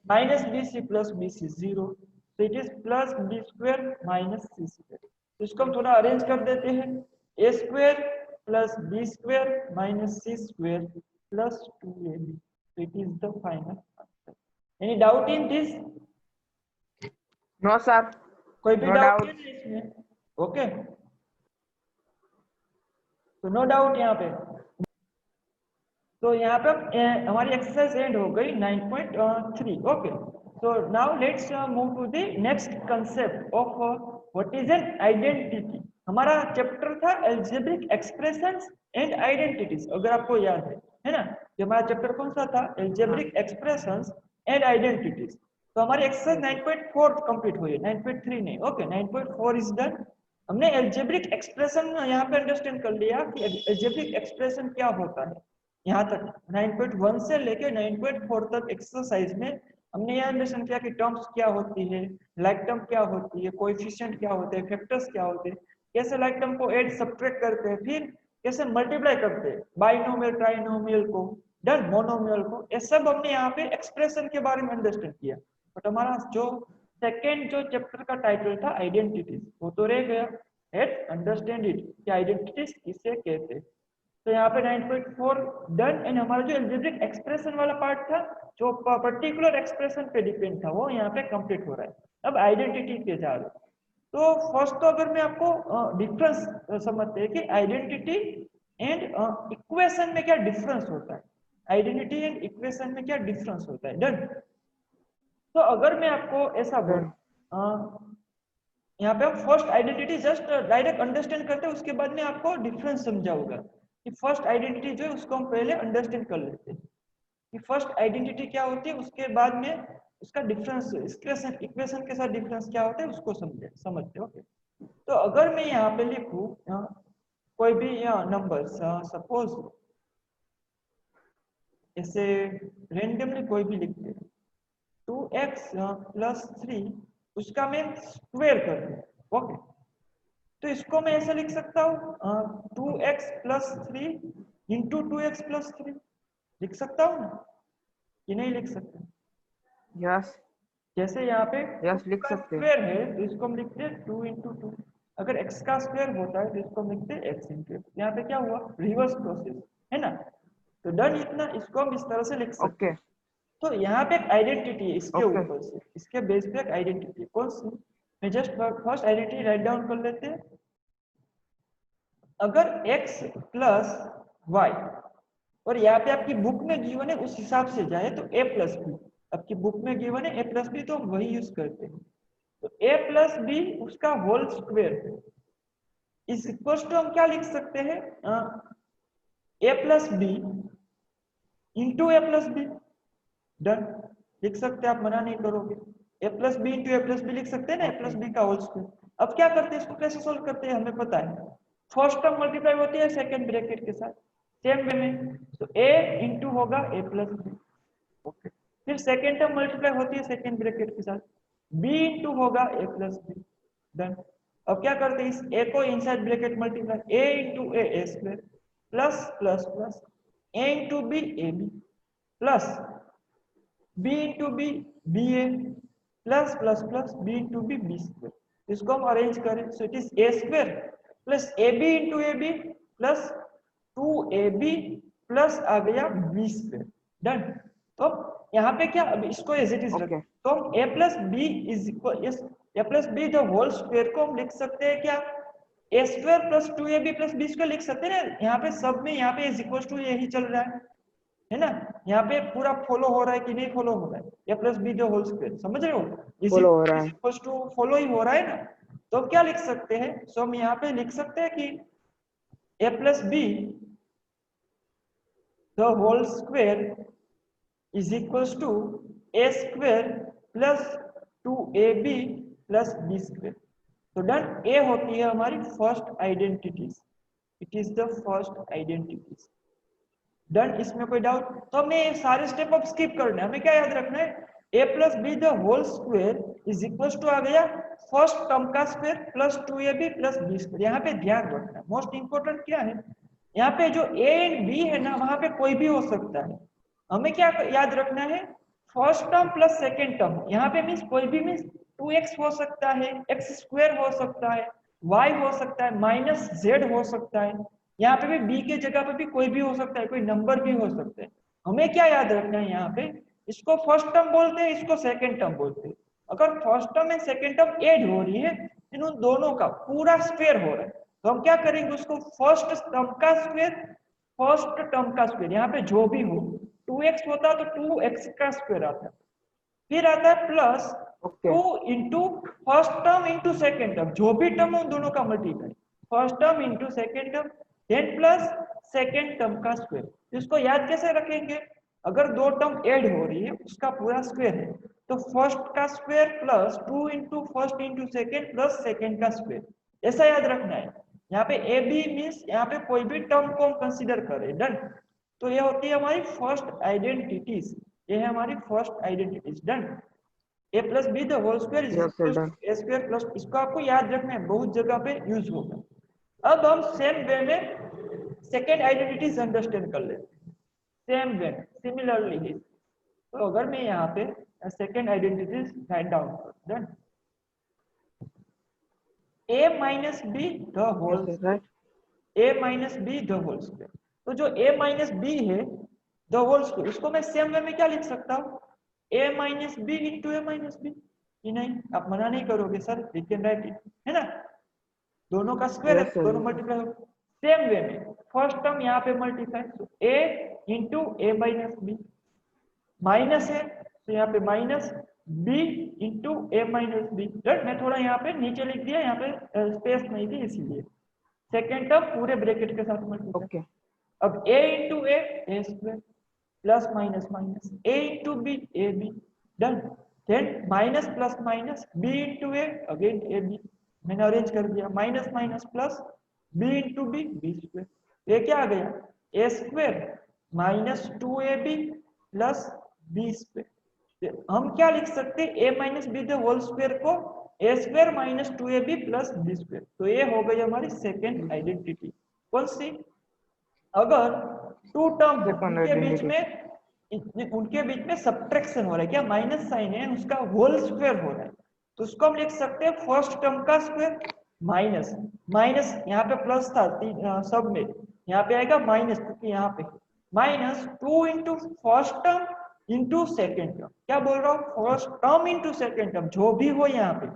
minus bc plus bc 0 so it is plus b square minus c square। तो इसको हम थोड़ा arrange कर देते हैं a square plus b square minus c square plus 2ab so it is the final answer। any doubt in this? No sir कोई भी No doubt doubt. है इसमें? ओके तो नो डाउट यहाँ पे। तो यहाँ पे हमारी एक्सरसाइज एंड हो गई 9.3। Okay so now let's move to the next concept of what is an identity. हमारा चैप्टर था अलजेब्रिक एक्सप्रेशंस एंड आइडेंटिटीज, अगर आपको याद है ना। ये हमारा चैप्टर कौन सा था? Algebraic expressions and identities. तो हमारी एक्सरसाइज 9.4 कंप्लीट हुई है, 9.3 नहीं। Okay 9.4 is done. हमने अलजेब्रिक एक्सप्रेशन यहाँ पे अंडरस्टैंड कर लिया कि अलजेब्रिक एक्सप्रेशन क्या होता है। यहाँ तक 9.1 से लेके 9.4 तक एक्सरसाइज में हमने यह अंडरस्टैंड किया कि टर्म्स क्या होती है, लाइक टर्म क्या होती है, कोएफिशिएंट क्या होते हैं, फैक्टर्स क्या होते हैं, कैसे लाइक टर्म को ऐड सब्ट्रैक्ट करते हैं, फिर कैसे मल्टीप्लाई करते हैं बाइनोमियल ट्राइनोमियल को, डन मोनोमियल को। ये सब हमने यहाँ पे एक्सप्रेशन के बारे में अंडरस्टैंड किया। बट हमारा जो सेकेंड जो चैप्टर का टाइटल था आइडेंटिटीज वो तो रह गया। लेट्स अंडरस्टैंड इट कि आइडेंटिटीज किसे कहते हैं। तो यहाँ पे 9.4 डन एंड हमारा जो अलजेब्रिक एक्सप्रेशन वाला पार्ट था जो पर्टिकुलर एक्सप्रेशन पे डिपेंड था वो यहाँ पे कंप्लीट हो रहा है। अब आइडेंटिटी पे जा रहे हैं। तो फर्स्ट तो अगर मैं आपको डिफरेंस समझते हैं कि आइडेंटिटी एंड इक्वेशन में क्या डिफरेंस होता है, आइडेंटिटी एंड इक्वेशन में क्या डिफरेंस होता है। डन। तो अगर मैं आपको ऐसा बोलूं यहाँ पे हम first identity just direct understand करते हैं, उसके बाद में आपको डिफरेंस समझाऊंगा कि फर्स्ट आइडेंटिटी जो है उसको हम पहले अंडरस्टैंड कर लेते हैं कि फर्स्ट आइडेंटिटी क्या होती है, उसके बाद में उसका डिफरेंस इक्वेशन के साथ डिफरेंस क्या होता है उसको समझते हैं। ओके तो अगर मैं यहाँ पे लिखूं कोई भी नंबर सपोज ऐसे रेंडमली कोई भी लिखते हैं 2x प्लस 3 उसका मैं स्क्वायर कर दूं। ओके तो इसको मैं ऐसे लिख सकता हूँ 2x plus 3 into 2x plus 3 लिख सकता हूँ ना कि नहीं लिख सकता? यस जैसे यहाँ पे यस लिख सकते हैं। स्क्वायर है तो इसको हम लिखते हैं 2 इंटू 2। अगर x का स्क्वायर होता है तो इसको हम लिखते हैं x इंटू। यहाँ पे क्या हुआ? रिवर्स प्रोसेस है ना। तो डन इतना, इसको हम इस तरह से लिख सकते हैं। तो यहाँ पे एक आइडेंटिटी है इसके ऊपर से, इसके बेस पे एक आइडेंटिटी कौन सी? मैं just first identity right down कर लेते हैं। अगर x प्लस वाई और यहाँ पे आपकी बुक में गिवन है उस हिसाब से जाए तो a प्लस बी, आपकी बुक में गिवन है a प्लस बी तो हम वही यूज करते हैं। तो a प्लस बी उसका whole square is equal to हम क्या लिख सकते हैं a plus B into a plus B. Done लिख सकते हैं, आप मना नहीं करोगे। a plus B into a plus B लिख सकते हैं ना, a प्लस बी का होल स्क्वायर। अब क्या करते हैं इसको कैसे सोल्व करते हैं हमें पता है। फर्स्ट टर्म मल्टीप्लाई होती है सेकंड ब्रैकेट के साथ, सेम वे में, तो a इंटू होगा a प्लस बी, ओके। फिर सेकेंड टर्म मल्टीप्लाई होती है सेकेंड ब्रैकेट के साथ, b इंटू होगा a प्लस बी, डन। अब क्या करते हैं, इस a को inside bracket multiply, a into a square plus plus plus a into B A B plus b into B B A plus plus plus b into B B square. इसको हम arrange करें, so it is a square plus a b into A B plus 2ab plus आ गया b square, done. तो यहाँ पे क्या, अब इसको एज इट इज रखें, तो हम a plus B is equal a plus B the whole square को हम लिख सकते हैं क्या, a square plus 2ab plus b square लिख सकते हैं ना। यहाँ पे सब में यहाँ पे इज इक्वल टू यही चल रहा है ना। यहाँ पे पूरा फॉलो हो रहा है कि नहीं फॉलो हो रहा है, a plus B the whole square, समझ रहे हो, फॉलो हो रहा है, इक्वल टू फॉलो ही हो रहा है ना। तो हम क्या लिख सकते हैं, सो हम यहाँ पे लिख सकते हैं कि a plus B the whole square is equals to a square plus 2ab plus b square। तो डन, a होती है हमारी first identities, it is the first identities, done. इसमें कोई डाउट, तो हमें ये सारे स्टेप अब स्किप करना है, हमें क्या याद रखना है, a plus B the whole square is equal to आ गया फर्स्ट टर्म का square plus 2ab plus b square. यहाँ पे ध्यान रखना है, मोस्ट इंपोर्टेंट क्या है, यहाँ पे जो a एंड b है ना, वहां पे कोई भी हो सकता है। हमें क्या याद रखना है, first term plus second term, यहाँ पे मीन्स कोई भी मीन्स 2x हो सकता है, x स्क्वायर हो सकता है, y हो सकता है, माइनस z हो सकता है। यहाँ पे भी b के जगह पे भी कोई भी हो सकता है, कोई नंबर भी हो सकता है। हमें क्या याद रखना है, यहाँ पे इसको फर्स्ट टर्म बोलते हैं, इसको सेकेंड टर्म बोलते हैं। अगर first term and second term add हो रही है, इन उन दोनों का पूरा स्क्वायर हो रहा है, तो हम क्या करेंगे, उसको फर्स्ट टर्म का स्क्वायर, फर्स्ट टर्म का स्क्वायर, यहाँ पे जो भी हो 2x होता तो 2x का स्क्वायर आता है, फिर आता है plus 2 into first term into second term, जो भी टर्म उन दोनों का multiply, first term into second term, then plus second term का स्क्वायर। इसको याद कैसे रखेंगे, अगर दो टर्म ऐड हो रही है उसका पूरा स्क्वायर है, तो फर्स्ट का square plus 2 into first into second plus second का स्क्वायर, ऐसा याद रखना है। यहाँ पे ए बी मीन्स यहाँ पे कोई भी टर्म को हम कंसीडर करें, डन। तो ये होती है हमारी फर्स्ट आइडेंटिटीज, ये है हमारी first identities, done. A plus B the whole square is equal to A square plus, इसको आपको याद रखना है, बहुत जगह पे यूज होगा। अब हम सेम वे में सेकेंड आइडेंटिटीज अंडरस्टैंड कर लेते हैं, सेम वे सिमिलरली। तो अगर मैं यहाँ पे सेकेंड आइडेंटिटीज राइट डाउन कर, done, a minus B the whole square, a minus B the whole square. तो जो a माइनस बी है द होल स्क्वायर, इसको मैं सेम वे में क्या लिख सकता हूँ, a minus B into A minus B. नहीं, आप मना नहीं करोगे sir, we can write it, है ना, दोनों का स्क्वायर है, दोनों मल्टीप्लाई हो। सेम वे में फर्स्ट टर्म यहाँ पे मल्टीप्लाई, तो a into A minus B, minus है तो यहाँ पे minus b into A minus B, मैं थोड़ा यहाँ पे नीचे लिख दिया, यहाँ पे स्पेस नहीं थी इसीलिए। सेकेंड टर्म पूरे ब्रैकेट के साथ मल्टीप्लाई, अब a into A square plus minus minus a into B A b, done. Then minus plus minus b into a again a b, मैंने अरेंज कर दिया, minus minus plus b into B B square, ये क्या आ गया, a square minus 2ab plus B square. हम क्या लिख सकते हैं, a minus B the whole square को a square minus 2ab plus B square. तो ये हो गई हमारी सेकेंड आइडेंटिटी। कौन सी, अगर टू टर्म उनके बीच में सब्ट्रैक्शन हो रहा है, क्या माइनस साइन है, उसका होल स्क्वायर हो रहा है, तो उसको हम लिख सकते हैं फर्स्ट टर्म का स्क्वायर माइनस माइनस, यहाँ पे प्लस था सब में, यहाँ पे आएगा माइनस, क्योंकि यहाँ पे minus 2 into first term into second term, क्या बोल रहा हूँ, first term into second term, जो भी हो यहाँ पे,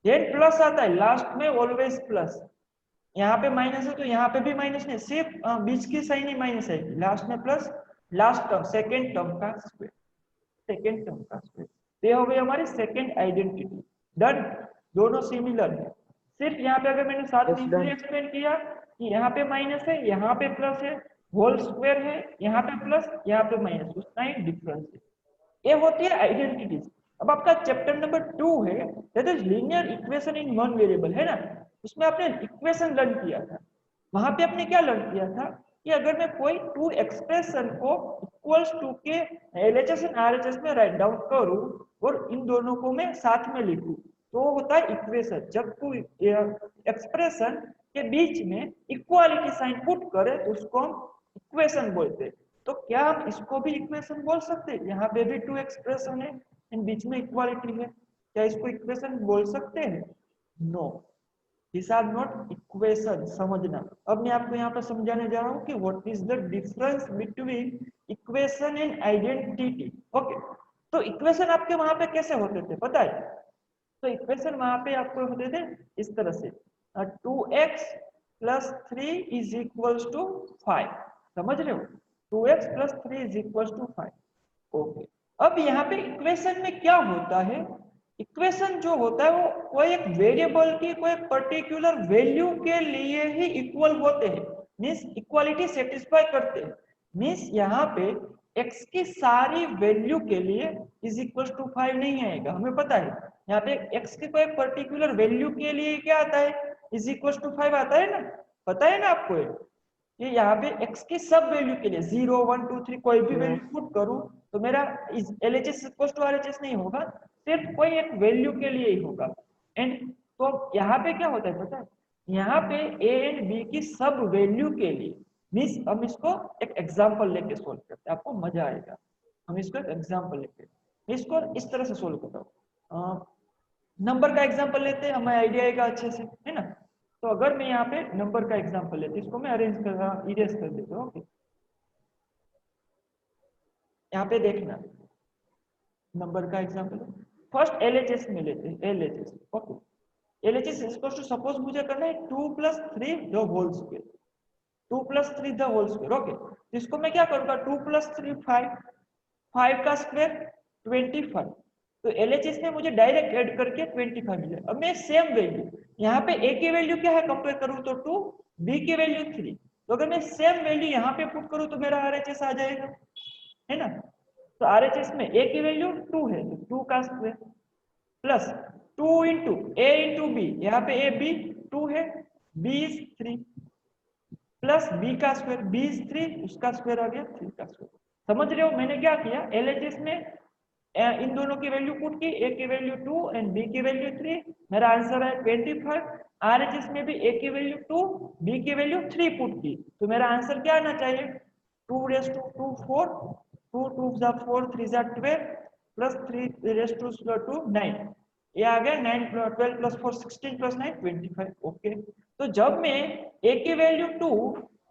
देन प्लस आता है लास्ट में, ऑलवेज प्लस। यहाँ पे माइनस है तो यहाँ पे भी माइनस नहीं, सिर्फ बीच की साइन ही माइनस है, लास्ट में plus, last term second term का स्क्वायर, सेकेंड टर्म का स्क्वायर। ये हो गई हमारी सेकेंड आइडेंटिटी, डन। दोनों सिमिलर है, सिर्फ यहाँ पे अगर मैंने साथ में इसलिए एक्सप्लेन किया कि यहाँ पे माइनस है, यहाँ पे प्लस है, होल स्क्वायर है, यहाँ पे प्लस, यहाँ पे माइनस, उतना ही डिफरेंस है। ये होती है आइडेंटिटीज। अब आपका चैप्टर नंबर 2 है, that is linear equation in one variable, है ना, उसमें आपने इक्वेशन लर्न किया था, वहां पे आपने क्या लर्न किया था, कि अगर मैं कोई टू एक्सप्रेशन को इक्वल्स टू के एलएचएस एंड आरएचएस में राइट डाउन करूं और इन दोनों को मैं साथ में लिखूं तो होता है इक्वेशन। जब कोई एक्सप्रेशन के बीच में इक्वालिटी साइन पुट करे तो उसको हम इक्वेशन बोलते हैं। तो क्या हम इसको भी इक्वेशन बोल सकते हैं? यहाँ पे भी टू एक्सप्रेशन है इन बीच में इक्वालिटी है, क्या इसको इक्वेशन बोल सकते हैं? No, this are not equation. समझना, अब मैं आपको यहाँ पर समझाने जा रहा हूँ कि what is the difference between equation and identity. Okay, तो इक्वेशन आपके वहां पे कैसे होते थे पता है? तो इक्वेशन वहां पे आपको होते थे इस तरह से 2x plus 3 is equals to 5। समझ रहे हो? 2x plus 3 is equals to 5। Okay, अब यहाँ पे इक्वेशन में क्या होता है? इक्वेशन जो होता है वो कोई एक वेरिएबल की कोई पर्टिकुलर वैल्यू के लिए ही इक्वल होते हैं, मींस इक्वालिटी सेटिस्फाई करते हैं। मींस यहाँ पे x की सारी वैल्यू के लिए इज इक्वल टू 5 नहीं आएगा, हमें पता है। यहाँ पे x की कोई पर्टिकुलर वैल्यू के लिए क्या आता है? इज इक्वल टू 5 आता है ना, पता है ना आपको ये यहाँ पे x की सब वैल्यू के लिए 0 1 2 3 कोई भी वैल्यू पुट करूं तो मेरा LHS इक्वल टू RHS नहीं होगा, सिर्फ कोई एक वैल्यू के लिए ही होगा। एंड तो यहाँ पे क्या होता है पता है? यहाँ पे a एंड b की सब वैल्यू के लिए, मींस हम इसको एक एग्जांपल लेके सोल्व करते हैं, आपको मजा आएगा। हम इसको एक एग्जांपल लेके इसको इस तरह से सोल्व करता हूँ। नंबर का एग्जांपल लेते हैं, हमें आइडिया आएगा अच्छे से, है ना? तो अगर मैं यहाँ पे नंबर का एग्जांपल लेते इसको मैं इरेज कर देता हूँ। ओके, यहाँ पे देखना नंबर का एग्जांपल फर्स्ट एलएचएस में लेते हैं। LHS, okay, LHS is equal to suppose मुझे करना है 2 plus 3 the whole square, 2 plus 3 the whole square. Okay, इसको मैं क्या करूंगा? 2 प्लस 3 5, 5 का स्क्वायर 25। तो एलएचएस में मुझे डायरेक्ट ऐड करके 25 मिले। अब मैं सेम वैल्यू यहाँ पे a की वैल्यू क्या है कंपेयर करूं तो 2, b की वैल्यू 3। तो अगर मैं सेम वैल्यू यहाँ पे पुट करूं तो मेरा आरएचएस आ जाएगा, है ना? तो आरएचएस में a की वैल्यू 2 है तो 2 का square plus 2 into a into B, यहाँ पे a b 2 है, b इज 3 प्लस b का स्क्वायर, b इज 3 उसका स्क्वायर आ गया 3 का स्क्वायर। समझ रहे हो मैंने क्या किया? एलएचएस में इन दोनों की वैल्यू पुट की, a की वैल्यू 2 एंड b की वैल्यू 3, मेरा आंसर है 25। आरएचएस में भी a की वैल्यू 2 b की वैल्यू 3 पुट की, तो मेरा आंसर क्या आना चाहिए? 2 रेस टू 2 4, 2 2 जा 4 3 जा 12 प्लस 3 रेस टू 2 9, ये आ गया 9 12 प्लस 4 16 प्लस 9 25। ओके, तो जब मैं a की वैल्यू 2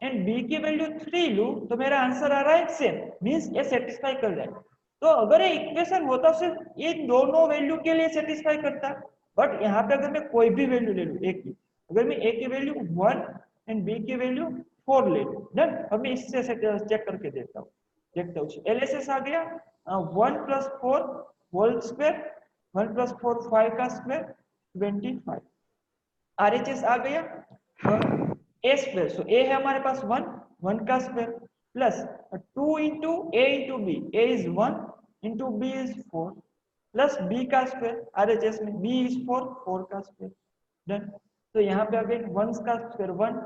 एंड b की वैल्यू 3 लूं तो मेरा आंसर आ रहा है सेम, मींस ये सेटिस्फाई कर जाएगा। तो अगर ये इक्वेशन होता सिर्फ इन दोनों वैल्यू के लिए सेटिस्फाई करता, बट यहाँ पे अगर मैं कोई भी वैल्यू ले लूं a की, अगर मैं a की वैल्यू 1 एंड b की वैल्यू 4 ले लूं, डन। अब मैं इससे चेक करके देखता हूँ। एलएचएस आ गया 1 प्लस 4 होल स्क्वायर, 1 प्लस 4 5 का स्क्वायर 25। आरएचएस आ गया a स्क्वायर, सो a है हमारे पास 1 का square plus 2 into a into B, a is 1 into b is 4 plus b का स्क्वायर, आरएचएस में b इज 4 का स्क्वायर, डन। तो यहाँ पे अगेन 1 का स्क्वायर 1,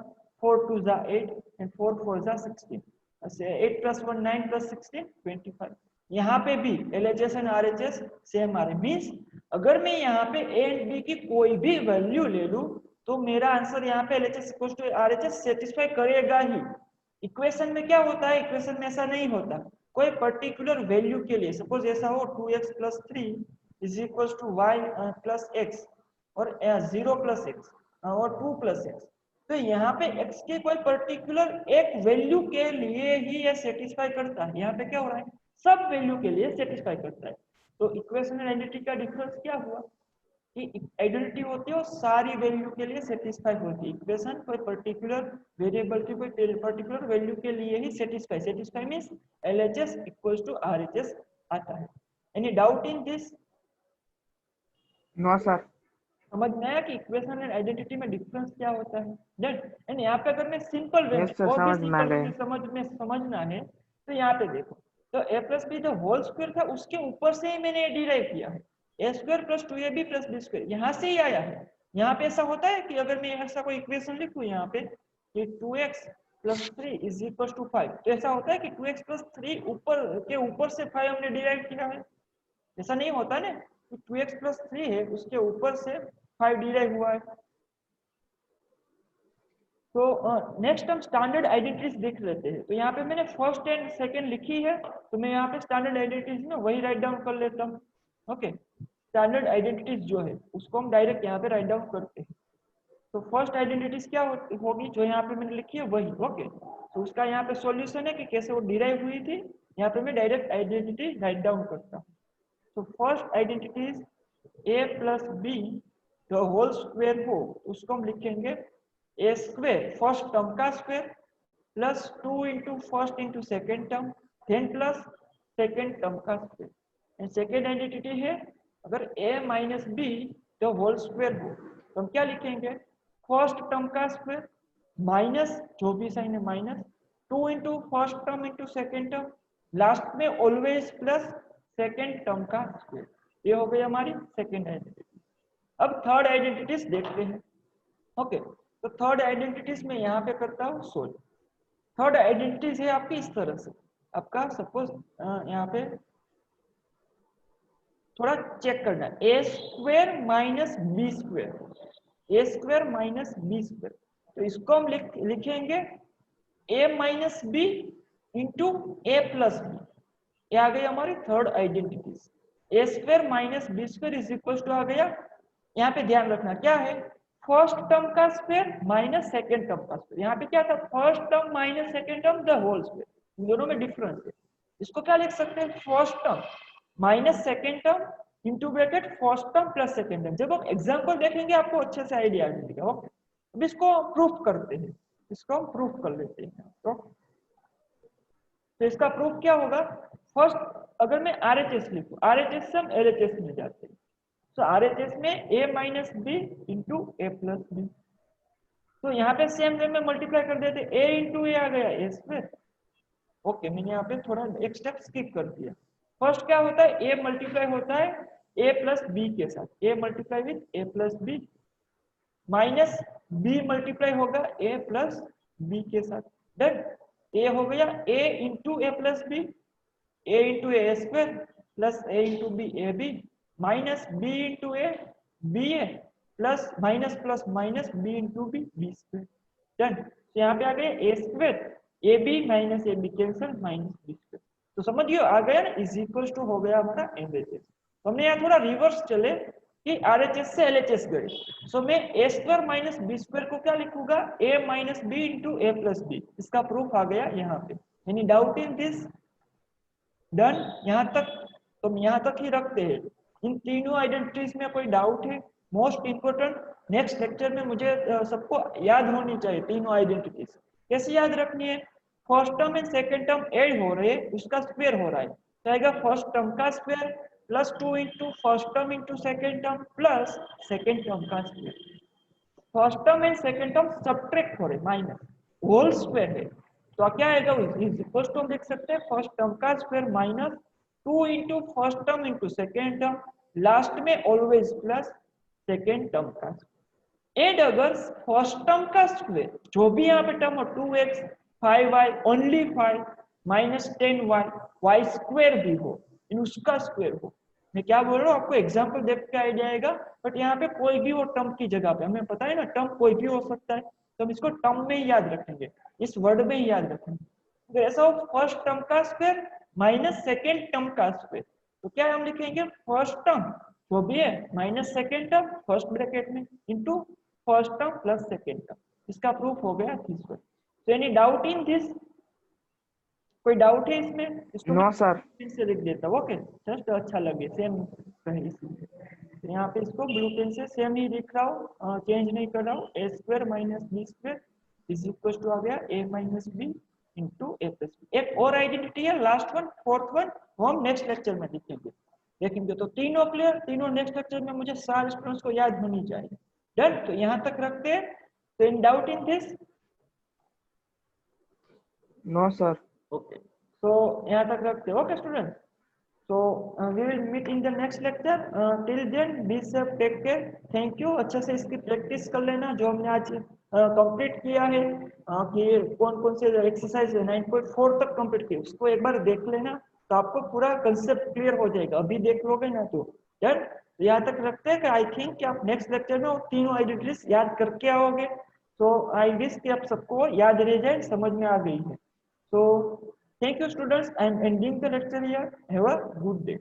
4 2 जा 8 एंड 4 4 जा 16, 8 प्लस 1 9 प्लस 16 25। यहाँ पे भी एलएचएस एंड आरएचएस सेम आ रहे, मींस अगर मैं यहाँ पे a एंड b की कोई भी वैल्यू ले लूं तो मेरा आंसर यहाँ पे LHS equal to RHS satisfy करेगा ही। इक्वेशन में क्या होता है? इक्वेशन में ऐसा नहीं होता, कोई पर्टिकुलर वैल्यू के लिए सपोज ऐसा हो 2x plus 3 is equal to y plus x और 0 प्लस x और 2 प्लस x, तो यहाँ पे x के कोई पर्टिकुलर एक वैल्यू के लिए ही ये सेटिस्फाई करता है। यहाँ पे क्या हो रहा है? सब वैल्यू के लिए सेटिस्फाई करता है। तो इक्वेशन एंड आइडेंटिटी का डिफरेंस क्या हुआ कि आइडेंटिटी होती है वो सारी वैल्यू के लिए सेटिस्फाई होती है, इक्वेशन कोई पर्टिकुलर वेरिएबल की कोई पर्टिकुलर वैल्यू के लिए ही satisfy means LHS equals to RHS आता है। Any doubt in this? No sir. समझ में आया कि इक्वेशन एंड आइडेंटिटी में डिफरेंस क्या होता है? डन। एंड यहाँ पे अगर मैं सिंपल वे में Yes, sir, और भी समझ में आ सिंपल गए। समझना है तो यहाँ पे देखो, तो a प्लस बी जो होल स्क्वायर था उसके ऊपर से ही मैंने डिराइव किया है, a square plus 2ab plus B square यहाँ से ही आया है। यहाँ पे ऐसा होता है कि अगर मैं ऐसा कोई इक्वेशन लिखूं यहाँ पे कि 2x plus 3 is equal to 5। तो ऐसा होता है कि 2x प्लस 3 ऊपर से 5 हमने डिराइव किया है, ऐसा नहीं होता ना कि 2x प्लस 3 है उसके ऊपर से 5 डिराइव हुआ है। तो नेक्स्ट हम स्टैंडर्ड आइडेंटिटीज देख लेते हैं। तो यहाँ पे मैंने फर्स्ट एंड सेकंड लिखी है, तो मैं यहाँ पे स्टैंडर्ड आइडेंटिटीज में वही राइट डाउन कर लेता हूँ। ओके, स्टैंडर्ड आइडेंटिटीज जो है उसको हम डायरेक्ट यहाँ पे राइट डाउन करते हैं। तो फर्स्ट आइडेंटिटीज क्या होगी, जो यहाँ पे मैंने लिखी है वही। ओके, तो उसका यहाँ पे सॉल्यूशन है कि कैसे वो डिराइव हुई थी, यहाँ पे मैं डायरेक्ट आइडेंटिटी राइट डाउन करता हूँ। तो first identity a plus B the whole square हो, उसको हम लिखेंगे a स्क्वायर फर्स्ट टर्म का square plus 2 into first into second term then plus second term का स्क्वायर। एंड सेकेंड आइडेंटिटी है अगर a minus B the whole square हो तो हम क्या लिखेंगे, फर्स्ट टर्म का स्क्वायर माइनस जो भी साइन है minus 2 into first term into second term, last में ऑलवेज प्लस सेकेंड टर्म का स्क्वायर। ये हो गई हमारी सेकेंड आइडेंटिटी। अब थर्ड आइडेंटिटीज देखते हैं। ओके, तो थर्ड आइडेंटिटीज में यहाँ पे करता हूँ सोल्व। थर्ड आइडेंटिटीज है आपकी इस तरह से, आपका सपोज यहाँ पे थोड़ा चेक करना है, a square minus B square, a square minus B square. तो इसको हम लिखेंगे a minus B into A plus b. ये आ गई हमारी third identities. A square minus B square is equal to आ गया, यहाँ पे ध्यान रखना क्या है, फर्स्ट टर्म का स्क्वायर माइनस सेकेंड टर्म का स्क्वायर। यहाँ पे क्या था, first term minus second term the whole square, इन दोनों में डिफरेंस है। इसको क्या लिख सकते हैं, first term minus second term into bracket first term plus second term. जब हम एग्जाम्पल देखेंगे आपको अच्छे से आइडिया आ जाएगा। ओके, अब इसको प्रूफ करते हैं, इसको हम प्रूफ कर लेते हैं। तो इसका प्रूफ क्या होगा, फर्स्ट अगर मैं RHS लिखूं, RHS से हम LHS में जाते हैं। तो RHS में a minus B into A plus B. तो यहाँ पे सेम वे में मल्टीप्लाई कर देते, a इंटू ए आ गया a स्क्वायर। ओके, मैंने यहाँ पे थोड़ा एक स्टेप स्किप कर दिया। फर्स्ट क्या होता है, a मल्टीप्लाई होता है a प्लस बी के साथ, a multiply with a plus B, minus b multiply होगा a प्लस बी के साथ। डन, a हो गया a into A plus B, a into A square plus a into B A B, minus b into A B A plus minus plus minus b into B B square. Done, तो यहाँ पे आ गया a square, A B minus A B cancel minus B square. तो समझिए आ गया ना, is equal to हो गया हमारा LHS। तो हमने यहाँ थोड़ा रिवर्स चले कि RHS से LHS गए। सो मैं a square minus B square को क्या लिखूंगा, a minus B into A plus B. इसका प्रूफ आ गया यहाँ पे। Any doubt in this? Done, यहाँ तक तो हम यहाँ तक ही रखते हैं। इन तीनों आइडेंटिटीज में कोई डाउट है? मोस्ट इंपोर्टेंट नेक्स्ट लेक्चर में मुझे सबको याद होनी चाहिए तीनों आइडेंटिटीज। कैसे याद रखनी है, first term and second term add हो रहे हैं, उसका स्क्वायर हो रहा है, तो आएगा फर्स्ट टर्म का square plus 2 into first term into second term plus second term का square. First term and second term subtract हो रहे माइनस, होल स्क्वायर है, तो क्या आएगा, इज इक्वल टू हम लिख सकते हैं फर्स्ट टर्म का square minus 2 into first term into second term, last में ऑलवेज प्लस सेकेंड टर्म का स्क्वायर। एंड अगर फर्स्ट टर्म का स्क्वायर जो भी यहाँ पे टर्म हो 2x 5y only 5 minus 10y y square भी हो, इन उसका स्क्वायर हो। मैं क्या बोल रहा हूँ, आपको एग्जांपल देख के आइडिया आएगा। बट यहाँ पे कोई भी वो टर्म की जगह पे, हमें पता है ना टर्म कोई भी हो सकता है, तो हम इसको टर्म में ही याद रखेंगे, इस वर्ड में ही याद रखेंगे। तो ऐसा हो फर्स्ट टर्म का स्क्वायर माइनस सेकेंड टर्म का स्क्वायर, तो क्या हम लिखेंगे, फर्स्ट टर्म जो भी है minus second term first bracket में into first term plus second term. इसका प्रूफ हो गया दिस वन। तो एनी डाउट इन दिस? कोई डाउट है इसमें? इसको नो सर। पेन से लिख देता हूँ। ओके, जस्ट अच्छा लगे सेम कहे इसलिए। तो यहाँ पे इसको ब्लू पेन से सेम ही लिख रहा हूँ, चेंज नहीं कर रहा हूँ। A square minus B square is equal to आ गया a minus B into A plus b. एक और आइडेंटिटी है लास्ट वन, फोर्थ वन, वो हम नेक्स्ट लेक्चर में देखेंगे। तो तीनों क्लियर, तीनों नेक्स्ट लेक्चर में मुझे सारे स्टूडेंट्स को याद होनी चाहिए। डन, तो यहाँ तक रखते हैं। तो in doubt in this? No sir. Okay, so यहाँ तक रखते हैं। Okay student, so we will meet in the next lecture. Till then be safe, take care. Thank you। अच्छे से इसकी प्रैक्टिस कर लेना जो हमने आज कंप्लीट किया है कि कौन कौन से एक्सरसाइज 9.4 तक कंप्लीट किए उसको एक बार देख लेना, तो आपको पूरा कंसेप्ट क्लियर हो जाएगा। अभी देख लोगे ना तो डन। यहाँ तक रखते हैं कि आई थिंक कि आप नेक्स्ट लेक्चर में वो तीनों आइडेंटिटीज याद करके आओगे। तो आई विश कि आप सबको याद रह जाए, समझ में आ गई है। So thank you students, I am ending the lecture here. Have a good day.